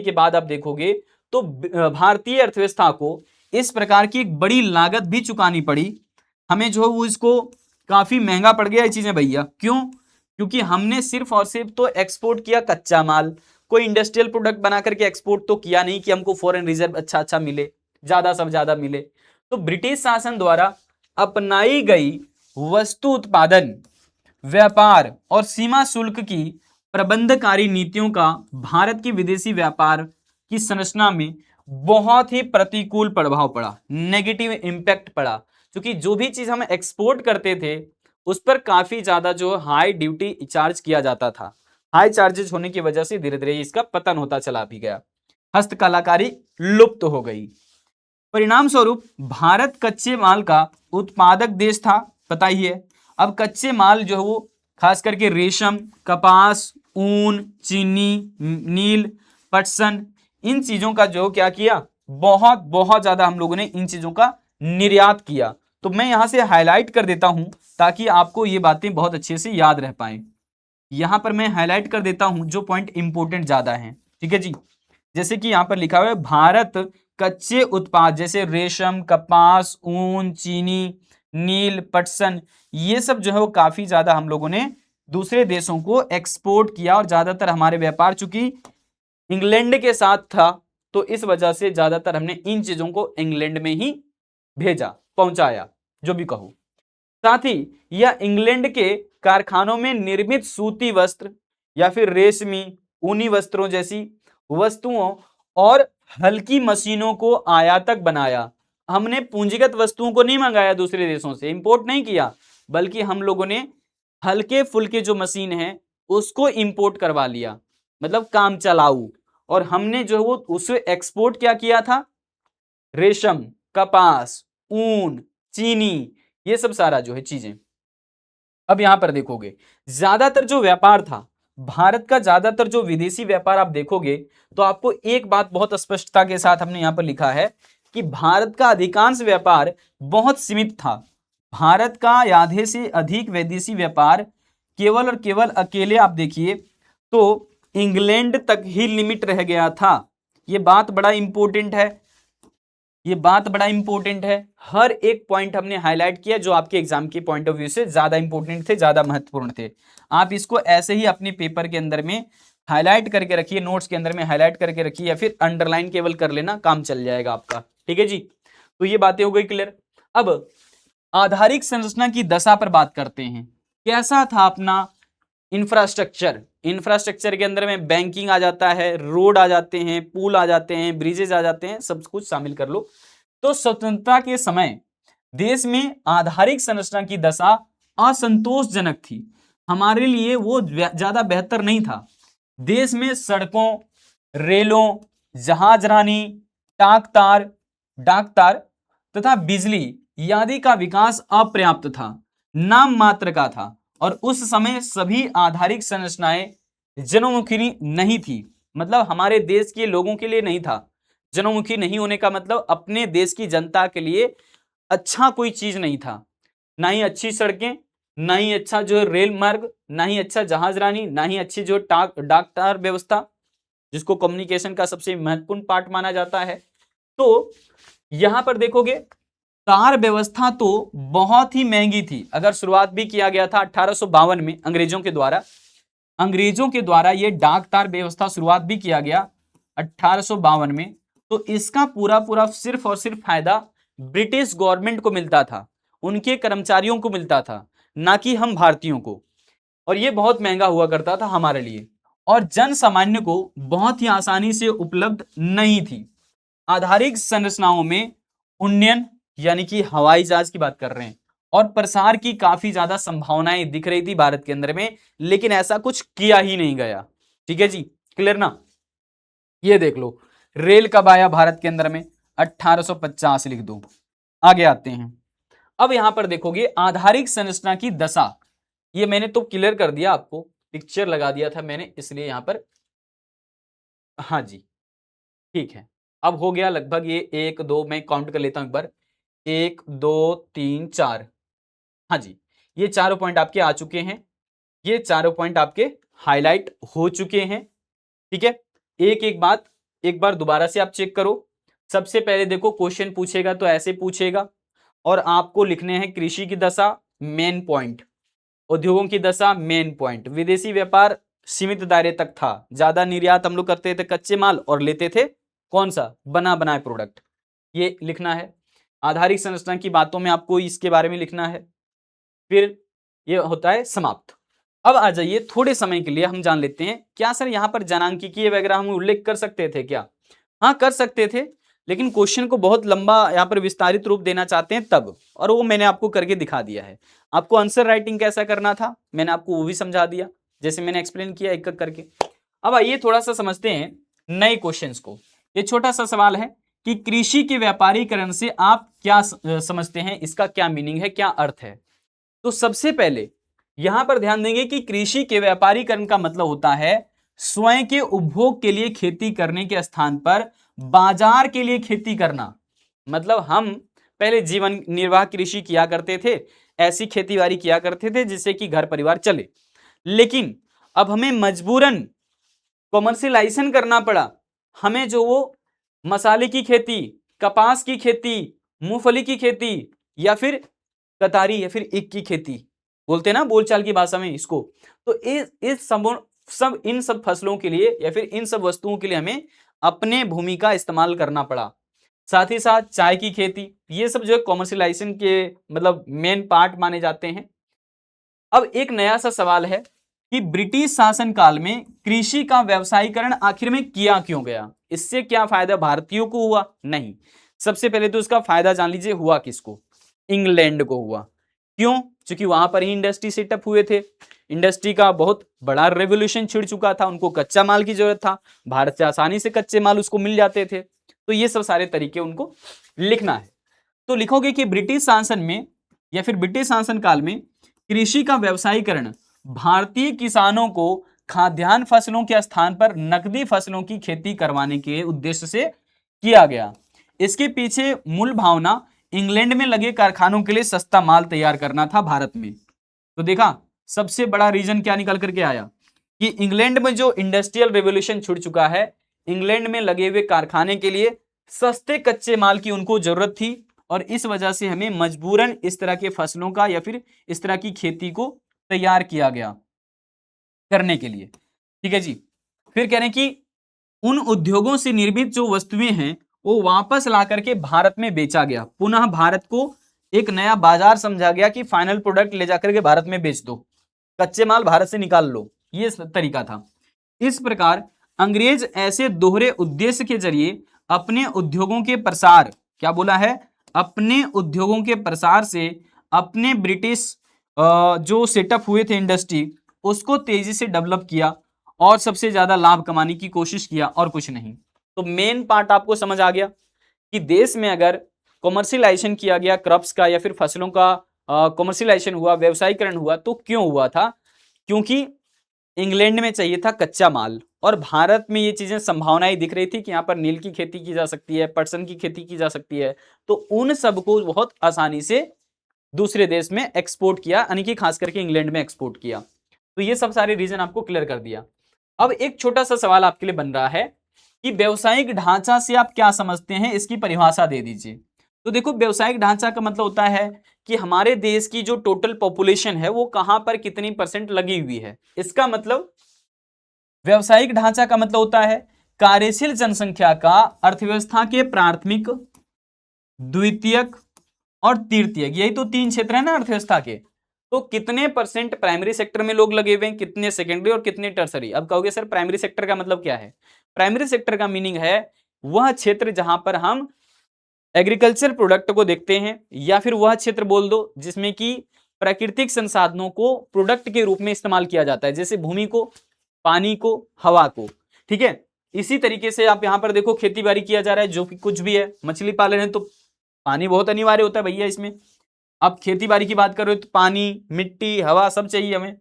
के बाद आप देखोगे तो भारतीय अर्थव्यवस्था को इस प्रकार की एक बड़ी लागत भी चुकानी पड़ी, हमें जो है वो इसको काफी महंगा पड़ गया ये चीजें भैया। क्यों? क्योंकि हमने सिर्फ और सिर्फ तो एक्सपोर्ट किया कच्चा माल, कोई इंडस्ट्रियल प्रोडक्ट बना करके एक्सपोर्ट तो किया नहीं कि हमको फॉरेन रिजर्व अच्छा मिले, ज्यादा सब ज्यादा मिले। तो ब्रिटिश शासन द्वारा अपनाई गई वस्तु उत्पादन, व्यापार और सीमा शुल्क की प्रबंधकारी नीतियों का भारत की विदेशी व्यापार की संरचना में बहुत ही प्रतिकूल प्रभाव पड़ा, नेगेटिव इंपैक्ट पड़ा, क्योंकि जो भी चीज हम एक्सपोर्ट करते थे उस पर काफी ज्यादा जो हाई ड्यूटी चार्ज किया जाता था। हाई चार्जेस होने की वजह से धीरे धीरे इसका पतन होता चला भी गया, हस्तकलाकारी लुप्त हो गई। परिणाम स्वरूप भारत कच्चे माल का उत्पादक देश था, पता ही है। अब कच्चे माल जो है वो खास करके रेशम, कपास, ऊन, चीनी, नील, पटसन, इन चीजों का जो क्या किया, बहुत बहुत ज्यादा हम लोगों ने इन चीजों का निर्यात किया। तो तो मैं यहां से हाईलाइट कर देता हूं ताकि आपको ये बातें बहुत अच्छे से याद रह पाए। यहां पर मैं हाईलाइट कर देता हूं जो पॉइंट इंपॉर्टेंट ज्यादा है, ठीक है जी। जैसे कि यहां पर लिखा हुआ है भारत कच्चे उत्पाद जैसे रेशम, कपास, ऊन, चीनी, नील, पटसन, ये सब जो है वो काफी ज्यादा हम लोगों ने दूसरे देशों को एक्सपोर्ट किया, और ज्यादातर हमारे व्यापार चूंकि इंग्लैंड के साथ था तो इस वजह से ज्यादातर हमने इन चीजों को इंग्लैंड में ही भेजा, पहुंचाया, जो भी कहो। साथ ही यह इंग्लैंड के कारखानों में निर्मित सूती वस्त्र या फिर रेशमी ऊनी वस्त्रों जैसी वस्तुओं और हल्की मशीनों को आयातक बनाया। हमने पूंजीगत वस्तुओं को नहीं मंगाया दूसरे देशों से, इंपोर्ट नहीं किया, बल्कि हम लोगों ने हल्के फुल्के जो मशीन है उसको इंपोर्ट करवा लिया, मतलब काम चलाऊ। और हमने जो वो उसे एक्सपोर्ट क्या किया था, रेशम, कपास, ऊन, चीनी, ये सब सारा जो है चीजें। अब यहां पर देखोगे ज्यादातर जो व्यापार था भारत का, ज्यादातर जो विदेशी व्यापार आप देखोगे तो आपको एक बात बहुत स्पष्टता के साथ हमने यहां पर लिखा है कि भारत का अधिकांश व्यापार बहुत सीमित था। भारत का आधे से अधिक विदेशी व्यापार केवल और केवल अकेले आप देखिए तो इंग्लैंड तक ही लिमिट रह गया था। ये बात बड़ा इंपॉर्टेंट है, ये बात बड़ा इंपॉर्टेंट है। हर एक पॉइंट हमने हाईलाइट किया जो आपके एग्जाम के पॉइंट ऑफ व्यू से ज्यादा इंपॉर्टेंट थे, ज्यादा महत्वपूर्ण थे। आप इसको ऐसे ही अपने पेपर के अंदर में हाईलाइट करके रखिए, नोट्स के अंदर में हाईलाइट करके रखिए, या फिर अंडरलाइन केवल कर लेना, काम चल जाएगा आपका, ठीक है जी। तो ये बातें हो गई क्लियर। अब आधारिक संरचना की दशा पर बात करते हैं। कैसा था अपना इंफ्रास्ट्रक्चर? इंफ्रास्ट्रक्चर के अंदर में बैंकिंग आ जाता है, रोड आ जाते हैं, पुल आ जाते हैं, ब्रिजेज आ जाते हैं, सब कुछ शामिल कर लो। तो स्वतंत्रता के समय देश में आधारिक संरचना की दशा असंतोषजनक थी। हमारे लिए वो ज्यादा बेहतर नहीं था। देश में सड़कों, रेलों, जहाजरानी, डाक तार तथा बिजली आदि का विकास अपर्याप्त था, नाम मात्र का था। और उस समय सभी आधारिक संरचनाएं जनोन्मुखी नहीं थी, मतलब हमारे देश के लोगों के लिए नहीं था। जनोन्मुखी नहीं होने का मतलब अपने देश की जनता के लिए अच्छा कोई चीज नहीं था, ना ही अच्छी सड़कें, ना ही अच्छा जो रेल मार्ग, ना ही अच्छा जहाजरानी, ना ही अच्छी जो डाक तार व्यवस्था, जिसको कम्युनिकेशन का सबसे महत्वपूर्ण पार्ट माना जाता है। तो यहां पर देखोगे तार व्यवस्था तो बहुत ही महंगी थी। अगर शुरुआत भी किया गया था 1852 में अंग्रेजों के द्वारा ये डाक तार व्यवस्था शुरुआत भी किया गया 1852 में, तो इसका पूरा पूरा सिर्फ और सिर्फ फायदा ब्रिटिश गवर्नमेंट को मिलता था, उनके कर्मचारियों को मिलता था, ना कि हम भारतीयों को। और ये बहुत महंगा हुआ करता था हमारे लिए, और जन सामान्य को बहुत ही आसानी से उपलब्ध नहीं थी। आधारिक संरचनाओं में उन्नयन यानी कि हवाई जहाज की बात कर रहे हैं, और प्रसार की काफी ज्यादा संभावनाएं दिख रही थी भारत के अंदर में, लेकिन ऐसा कुछ किया ही नहीं गया। ठीक है जी, क्लियर ना। ये देख लो रेल कब आया भारत के अंदर में, 1850 लिख दो। आगे आते हैं। अब यहां पर देखोगे आधारिक संरचना की दशा, ये मैंने तो क्लियर कर दिया, आपको पिक्चर लगा दिया था मैंने, इसलिए यहां पर हाँ जी ठीक है। अब हो गया लगभग ये 1 2, मैं काउंट कर लेता हूं एक बार, 1 2 3 4, हाँ जी ये चारों पॉइंट आपके आ चुके हैं, ये चारों पॉइंट आपके हाईलाइट हो चुके हैं। ठीक है, एक एक बात एक बार दोबारा से आप चेक करो। सबसे पहले देखो क्वेश्चन पूछेगा तो ऐसे पूछेगा, और आपको लिखने हैं कृषि की दशा मेन पॉइंट, उद्योगों की दशा मेन पॉइंट, विदेशी व्यापार सीमित दायरे तक था, ज्यादा निर्यात हम लोग करते थे कच्चे माल और लेते थे कौन सा, बना बनाए प्रोडक्ट, ये लिखना है। आधारिक संरचना की बातों में आपको इसके बारे में लिखना है। फिर ये होता है समाप्त। अब आ जाइए थोड़े समय के लिए हम जान लेते हैं, क्या सर यहाँ पर जनांकिकीय वगैरह हम उल्लेख कर सकते थे क्या? हाँ कर सकते थे, लेकिन क्वेश्चन को बहुत लंबा यहाँ पर विस्तारित रूप देना चाहते हैं तब, और वो मैंने आपको करके दिखा दिया है। आपको आंसर राइटिंग कैसा करना था मैंने आपको वो भी समझा दिया, जैसे मैंने एक्सप्लेन किया एक एक करके। अब आइए थोड़ा सा समझते हैं नए क्वेश्चंस को। ये छोटा सा सवाल है कि कृषि के व्यापारीकरण से आप क्या समझते हैं, इसका क्या मीनिंग है, क्या अर्थ है। तो सबसे पहले यहां पर ध्यान देंगे कि कृषि के व्यापारीकरण का मतलब होता है स्वयं के उपभोग के लिए खेती करने के स्थान पर बाजार के लिए खेती करना। मतलब हम पहले जीवन निर्वाह कृषि किया करते थे, ऐसी खेती बाड़ी किया करते थे जिससे कि घर परिवार चले। लेकिन अब हमें मजबूरन कॉमर्शियलाइजेशन करना पड़ा। हमें जो वो मसाले की खेती, कपास की खेती, मूंगफली की खेती या फिर कतारी या फिर ईख की खेती बोलते हैं ना बोलचाल की भाषा में इसको, तो इस सब इन सब फसलों के लिए या फिर इन सब वस्तुओं के लिए हमें अपने भूमि का इस्तेमाल करना पड़ा। साथ ही साथ चाय की खेती, ये सब जो है कॉमर्शियलाइजेशन के मतलब मेन पार्ट माने जाते हैं। अब एक नया सा सवाल है कि ब्रिटिश शासन काल में कृषि का व्यवसायीकरण आखिर में किया क्यों गया? इससे क्या फायदा भारतीयों को हुआ? नहीं। सबसे पहले तो इसका फायदा जान लीजिए हुआ किसको? इंग्लैंड को हुआ। क्यों? क्योंकि वहां पर ही इंडस्ट्री सेटअप हुए थे। इंडस्ट्री का बहुत बड़ा रेवोल्यूशन छिड़ चुका था, उनको कच्चा माल की जरूरत था, भारत से आसानी से कच्चे माल उसको मिल जाते थे। तो ये सब सारे तरीके उनको लिखना है। तो लिखोगे कि ब्रिटिश शासन में या फिर ब्रिटिश शासन काल में कृषि का व्यवसायीकरण भारतीय किसानों को खाद्यान्न फसलों के स्थान पर नकदी फसलों की खेती करवाने के उद्देश्य से किया गया। इसके पीछे मूल भावना इंग्लैंड में लगे कारखानों के लिए सस्ता माल तैयार करना था भारत में। तो देखा सबसे बड़ा रीजन क्या निकल करके आया कि इंग्लैंड में जो इंडस्ट्रियल रेवोल्यूशन छुड़ चुका है, इंग्लैंड में लगे हुए कारखाने के लिए सस्ते कच्चे माल की उनको जरूरत थी और इस वजह से हमें मजबूरन इस तरह के फसलों का या फिर इस तरह की खेती को तैयार किया गया करने के लिए। ठीक है जी। फिर कह रहे हैं कि उन उद्योगों से निर्मित जो वस्तुएं हैं वो वापस ला करके भारत में बेचा गया। पुनः भारत को एक नया बाजार समझा गया कि फाइनल प्रोडक्ट ले जाकर के भारत में बेच दो, कच्चे माल भारत से निकाल लो, ये तरीका था। इस प्रकार अंग्रेज ऐसे दोहरे उद्देश्य के जरिए अपने उद्योगों के प्रसार, क्या बोला है, अपने उद्योगों के प्रसार से अपने ब्रिटिश जो सेटअप हुए थे इंडस्ट्री उसको तेजी से डेवलप किया और सबसे ज्यादा लाभ कमाने की कोशिश किया और कुछ नहीं। तो मेन पार्ट आपको समझ आ गया कि देश में अगर कॉमर्शियलाइजेशन किया गया क्रॉप्स का या फिर फसलों का कॉमर्शियलाइजेशन हुआ, व्यवसायीकरण हुआ, तो क्यों हुआ था? क्योंकि इंग्लैंड में चाहिए था कच्चा माल और भारत में ये चीजें संभावनाएं दिख रही थी कि यहाँ पर नील की खेती की जा सकती है, पटसन की खेती की जा सकती है, तो उन सबको बहुत आसानी से दूसरे देश में एक्सपोर्ट किया, यानी कि खास करके इंग्लैंड में एक्सपोर्ट किया। तो ये सब सारे रीजन आपको क्लियर कर दिया। अब एक छोटा सा सवाल आपके लिए बन रहा है कि व्यावसायिक ढांचा से आप क्या समझते हैं, इसकी परिभाषा दे दीजिए। तो देखो व्यावसायिक ढांचा का मतलब होता है कि हमारे देश की जो टोटल पॉपुलेशन है वो कहां पर कितनी % लगी हुई है, इसका मतलब व्यावसायिक ढांचा का मतलब होता है कार्यशील जनसंख्या का अर्थव्यवस्था के प्राथमिक, द्वितीयक और तृतीयक, यही तो 3 क्षेत्र है ना अर्थव्यवस्था के। तो कितने % प्राइमरी सेक्टर में लोग लगे हुए हैं, कितने सेकेंडरी और कितने टर्सरी। अब कहोगे सर प्राइमरी सेक्टर का मतलब क्या है? प्राइमरी सेक्टर का मीनिंग है वह क्षेत्र जहां पर हम एग्रीकल्चर प्रोडक्ट को देखते हैं, या फिर वह क्षेत्र बोल दो जिसमें कि प्राकृतिक संसाधनों को प्रोडक्ट के रूप में इस्तेमाल किया जाता है, जैसे भूमि को, पानी को, हवा को। ठीक है, इसी तरीके से आप यहां पर देखो खेती बाड़ी किया जा रहा है, जो कि कुछ भी है, मछली पालन है तो पानी बहुत अनिवार्य होता है भैया इसमें। आप खेती बाड़ी की बात कर रहे हो तो पानी, मिट्टी, हवा सब चाहिए हमें।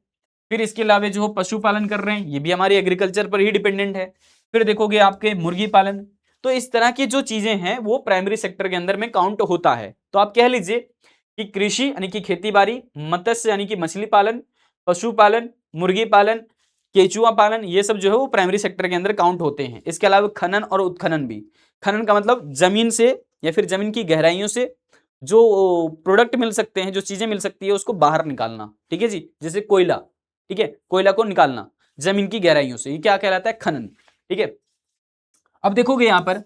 फिर इसके अलावा जो पशुपालन कर रहे हैं ये भी हमारी एग्रीकल्चर पर ही डिपेंडेंट है। फिर देखोगे आपके मुर्गी पालन, तो इस तरह की जो चीजें हैं वो प्राइमरी सेक्टर के अंदर में काउंट होता है। तो आप कह लीजिए कि कृषि यानी कि खेती बाड़ी, मत्स्य यानी कि मछली पालन, पशुपालन, मुर्गी पालन, केचुआ पालन, ये सब जो है वो प्राइमरी सेक्टर के अंदर काउंट होते हैं। इसके अलावा खनन और उत्खनन भी। खनन का मतलब जमीन से या फिर जमीन की गहराइयों से जो प्रोडक्ट मिल सकते हैं, जो चीजें मिल सकती है उसको बाहर निकालना। ठीक है जी, जैसे कोयला, ठीक है, कोयला को निकालना जमीन की गहराइयों से, ये क्या कहलाता है? खनन। ठीक है, अब देखोगे यहां पर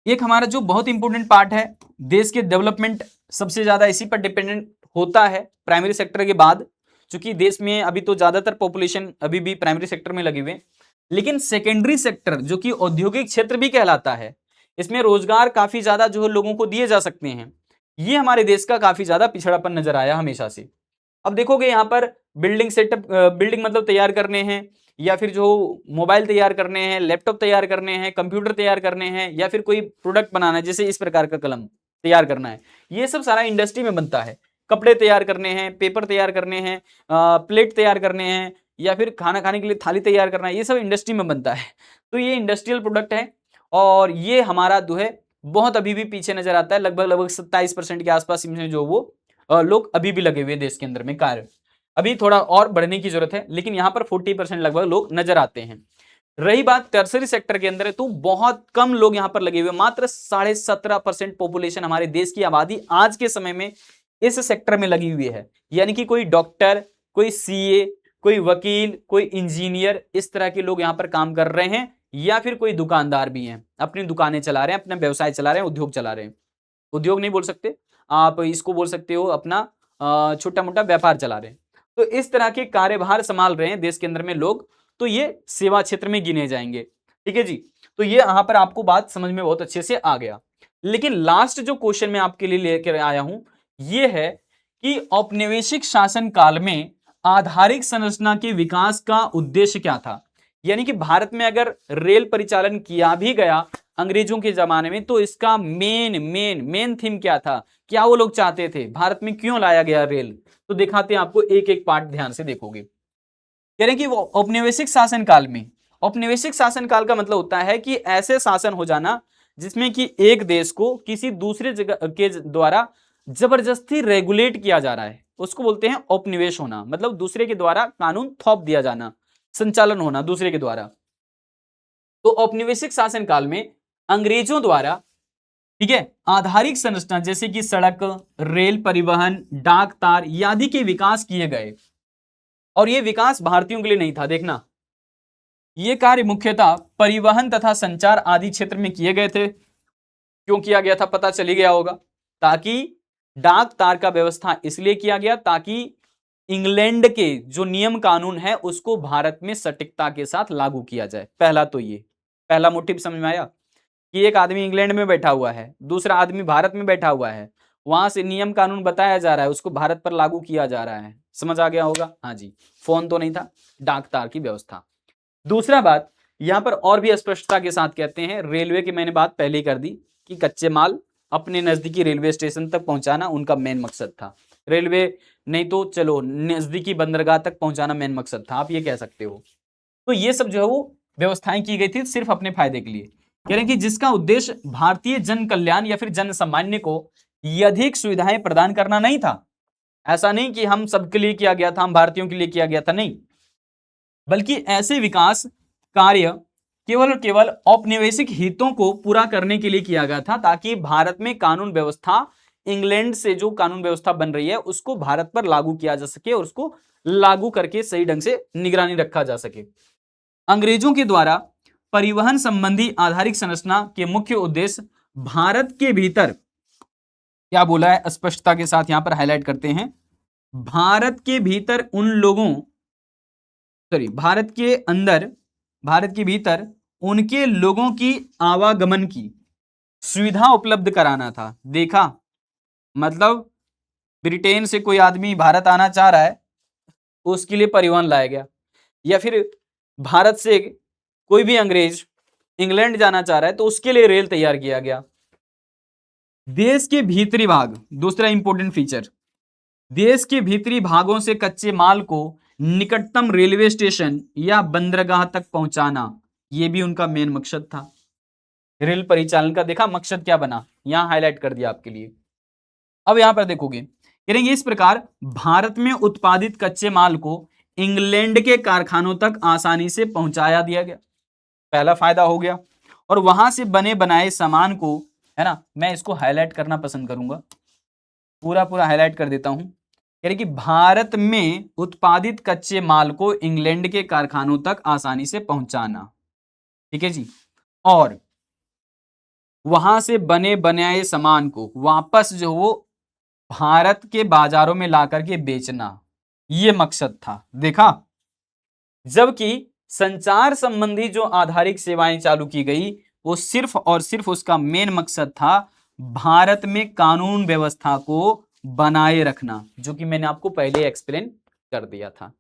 एक हमारा जो बहुत इंपॉर्टेंट पार्ट है, देश के डेवलपमेंट सबसे ज्यादा इसी पर डिपेंडेंट होता है प्राइमरी सेक्टर के बाद, क्योंकि देश में अभी तो ज्यादातर पॉपुलेशन अभी भी प्राइमरी सेक्टर में लगे हुए। लेकिन सेकेंडरी सेक्टर जो कि औद्योगिक क्षेत्र भी कहलाता है, इसमें रोजगार काफी ज्यादा जो है लोगों को दिए जा सकते हैं। ये हमारे देश का काफी ज्यादा पिछड़ापन नजर आया हमेशा से। अब देखोगे यहाँ पर बिल्डिंग सेटअप, बिल्डिंग मतलब तैयार करने हैं, या फिर जो मोबाइल तैयार करने हैं, लैपटॉप तैयार करने हैं, कंप्यूटर तैयार करने हैं, या फिर कोई प्रोडक्ट बनाना है जैसे इस प्रकार का कलम तैयार करना है, ये सब सारा इंडस्ट्री में बनता है। कपड़े तैयार करने हैं, पेपर तैयार करने हैं, प्लेट तैयार करने हैं, या फिर खाना खाने के लिए थाली तैयार करना है, ये सब इंडस्ट्री में बनता है। तो ये इंडस्ट्रियल प्रोडक्ट है और ये हमारा जो है बहुत अभी भी पीछे नजर आता है। लगभग लगभग 27% के आसपास इनमें जो वो लोग अभी भी लगे हुए देश के अंदर में कार्य। अभी थोड़ा और बढ़ने की जरूरत है, लेकिन यहाँ पर 40% लगभग लोग नजर आते हैं। रही बात टर्सरी सेक्टर के अंदर है, तो बहुत कम लोग यहाँ पर लगे हुए, मात्र 17.5% पॉपुलेशन हमारे देश की आबादी आज के समय में इस सेक्टर में लगी हुई है। यानी कि कोई डॉक्टर, कोई सीए, कोई वकील, कोई इंजीनियर, इस तरह के लोग यहाँ पर काम कर रहे हैं, या फिर कोई दुकानदार भी हैं, अपनी दुकानें चला रहे हैं, अपना व्यवसाय चला रहे हैं, उद्योग चला रहे हैं। उद्योग नहीं बोल सकते आप, इसको बोल सकते हो अपना छोटा मोटा व्यापार चला रहे हैं। तो इस तरह के कार्यभार संभाल रहे हैं देश के अंदर में लोग, तो ये सेवा क्षेत्र में गिने जाएंगे। ठीक है जी, तो ये यहां पर आपको बात समझ में बहुत अच्छे से आ गया। लेकिन लास्ट जो क्वेश्चन मैं आपके लिए लेकर आया हूं, ये है कि औपनिवेशिक शासन काल में आधारिक संरचना के विकास का उद्देश्य क्या था। यानी कि भारत में अगर रेल परिचालन किया भी गया अंग्रेजों के जमाने में, तो इसका मेन थीम क्या था, क्या वो लोग चाहते थे, भारत में क्यों लाया गया रेल। तो दिखाते हैं आपको, एक एक पार्ट ध्यान से देखोगे। कह रहे हैं कि वो औपनिवेशिक शासन काल में, औपनिवेशिक शासन काल का मतलब होता है कि ऐसे शासन हो जाना जिसमें कि एक देश को किसी दूसरे जगह के द्वारा जबरदस्ती रेगुलेट किया जा रहा है, उसको बोलते हैं औपनिवेश होना। मतलब दूसरे के द्वारा कानून थोप दिया जाना, संचालन होना दूसरे के द्वारा। तो औपनिवेशिक शासन काल में अंग्रेजों द्वारा, ठीक है, आधारिक संरचना जैसे कि सड़क, रेल परिवहन, डाक तार आदि के विकास किए गए। और यह विकास भारतीयों के लिए नहीं था। देखना, यह कार्य मुख्यतः परिवहन तथा संचार आदि क्षेत्र में किए गए थे। क्यों किया गया था पता चली गया होगा, ताकि डाक तार का व्यवस्था इसलिए किया गया ताकि इंग्लैंड के जो नियम कानून है उसको भारत में सटीकता के साथ लागू किया जाए। पहला तो ये पहला मोटिव समझ में आया कि एक आदमी इंग्लैंड में बैठा हुआ है, दूसरा आदमी भारत में बैठा हुआ है, वहां से नियम कानून बताया जा रहा है, उसको भारत पर लागू किया जा रहा है। समझ आ गया होगा। हाँ जी, फोन तो नहीं था, डाक तार की व्यवस्था। दूसरा बात यहां पर और भी स्पष्टता के साथ कहते हैं, रेलवे की मैंने बात पहले ही कर दी कि कच्चे माल अपने नजदीकी रेलवे स्टेशन तक पहुंचाना उनका मेन मकसद था। रेलवे नहीं तो चलो नजदीकी बंदरगाह तक पहुंचाना मेन मकसद था, आप ये कह सकते हो। तो ये सब जो है वो व्यवस्थाएं की गई थी सिर्फ अपने फायदे के लिए। कह रहे हैं कि जिसका उद्देश्य भारतीय जन कल्याण या फिर जन सामान्य को अधिक सुविधाएं प्रदान करना नहीं था। ऐसा नहीं कि हम सबके लिए किया गया था, हम भारतीयों के लिए किया गया था, नहीं, बल्कि ऐसे विकास कार्य केवल औपनिवेशिक हितों को पूरा करने के लिए किया गया था, ताकि भारत में कानून व्यवस्था, इंग्लैंड से जो कानून व्यवस्था बन रही है उसको भारत पर लागू किया जा सके और उसको लागू करके सही ढंग से निगरानी रखा जा सके। अंग्रेजों के द्वारा परिवहन संबंधी आधारिक संरचना के मुख्य उद्देश्य भारत के भीतर, क्या बोला है स्पष्टता के साथ यहां पर हाईलाइट करते हैं, भारत के भीतर उन लोगों, सॉरी, भारत के अंदर, भारत के भीतर उनके लोगों की आवागमन की सुविधा उपलब्ध कराना था। देखा, मतलब ब्रिटेन से कोई आदमी भारत आना चाह रहा है, उसके लिए परिवहन लाया गया, या फिर भारत से कोई भी अंग्रेज इंग्लैंड जाना चाह रहा है तो उसके लिए रेल तैयार किया गया। देश के भीतरी भाग, दूसरा इंपॉर्टेंट फीचर, देश के भीतरी भागों से कच्चे माल को निकटतम रेलवे स्टेशन या बंदरगाह तक पहुंचाना, यह भी उनका मेन मकसद था। रेल परिचालन का देखा मकसद क्या बना, यहां हाईलाइट कर दिया आपके लिए। अब यहां पर देखोगे, करेंगे इस प्रकार भारत में उत्पादित कच्चे माल को इंग्लैंड के कारखानों तक आसानी से पहुंचाया दिया गया, पहला फायदा हो गया। और वहां से बने बनाए सामान को, है ना, मैं इसको हाईलाइट करना पसंद करूंगा, पूरा हाईलाइट कर देता हूं। यानी कि भारत में उत्पादित कच्चे माल को इंग्लैंड के कारखानों तक आसानी से पहुंचाना, ठीक है जी, और वहां से बने बनाए सामान को वापस जो वो भारत के बाजारों में ला करके बेचना, ये मकसद था। देखा, जबकि संचार संबंधी जो आधारिक सेवाएं चालू की गई वो सिर्फ और सिर्फ उसका मेन मकसद था भारत में कानून व्यवस्था को बनाए रखना, जो कि मैंने आपको पहले एक्सप्लेन कर दिया था।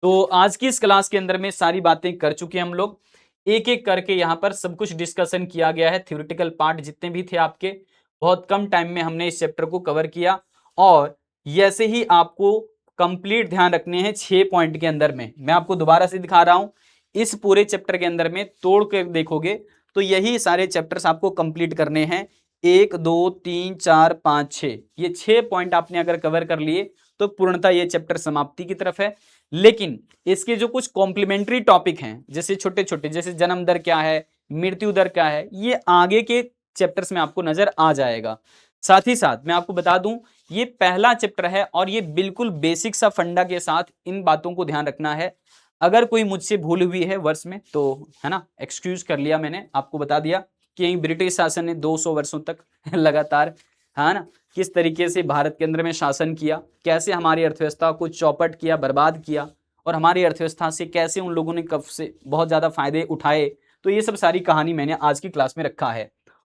तो आज की इस क्लास के अंदर में सारी बातें कर चुके हैं हम लोग, एक एक करके यहाँ पर सब कुछ डिस्कशन किया गया है। थ्योरेटिकल पार्ट जितने भी थे आपके, बहुत कम टाइम में हमने इस चैप्टर को कवर किया, और ऐसे ही आपको कंप्लीट ध्यान रखने हैं 6 पॉइंट के अंदर में। मैं आपको दोबारा से दिखा रहा हूं, इस पूरे चैप्टर के अंदर में तोड़ के देखोगे तो यही सारे चैप्टर्स आपको कंप्लीट करने हैं। 1 2 3 4 5 6, ये 6 पॉइंट आपने अगर कवर कर लिए तो पूर्णतः ये चैप्टर समाप्ति की तरफ है। लेकिन इसके जो कुछ कॉम्प्लीमेंट्री टॉपिक हैं, जैसे छोटे छोटे, जैसे जन्म दर क्या है, मृत्यु दर क्या है, ये आगे के चैप्टर्स में आपको नजर आ जाएगा। साथ ही साथ मैं आपको बता दूं, ये पहला चैप्टर है और ये बिल्कुल बेसिक सा फंडा के साथ इन बातों को ध्यान रखना है। अगर कोई मुझसे भूल हुई है वर्ष में तो है ना, एक्सक्यूज कर लिया, मैंने आपको बता दिया कि ब्रिटिश शासन ने 200 वर्षों तक लगातार, है ना, किस तरीके से भारत के अंदर में शासन किया, कैसे हमारी अर्थव्यवस्था को चौपट किया, बर्बाद किया, और हमारी अर्थव्यवस्था से कैसे उन लोगों ने कब से बहुत ज़्यादा फायदे उठाए। तो ये सब सारी कहानी मैंने आज की क्लास में रखा है।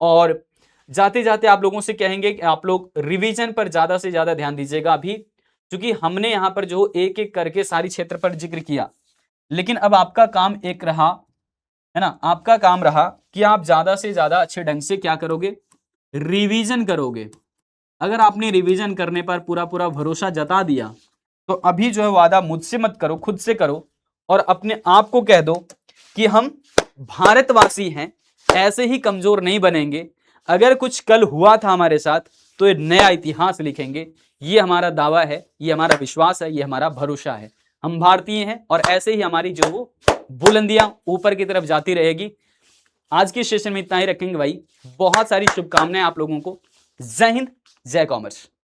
और जाते जाते आप लोगों से कहेंगे कि आप लोग रिवीजन पर ज़्यादा से ज़्यादा ध्यान दीजिएगा अभी, क्योंकि हमने यहाँ पर जो एक एक करके सारी क्षेत्र पर जिक्र किया, लेकिन अब आपका काम एक रहा, है ना, आपका काम रहा कि आप ज़्यादा से ज़्यादा अच्छे ढंग से क्या करोगे, रिवीजन करोगे। अगर आपने रिवीजन करने पर पूरा पूरा भरोसा जता दिया तो अभी जो है वादा मुझसे मत करो, खुद से करो और अपने आप को कह दो कि हम भारतवासी हैं, ऐसे ही कमजोर नहीं बनेंगे। अगर कुछ कल हुआ था हमारे साथ तो ये नया इतिहास लिखेंगे। ये हमारा दावा है, ये हमारा विश्वास है, ये हमारा भरोसा है। हम भारतीय हैं और ऐसे ही हमारी जो वो बुलंदियां ऊपर की तरफ जाती रहेगी। आज के सेशन में इतना ही रखेंगे भाई। बहुत सारी शुभकामनाएं आप लोगों को। जय हिंद, जय कॉमर्स।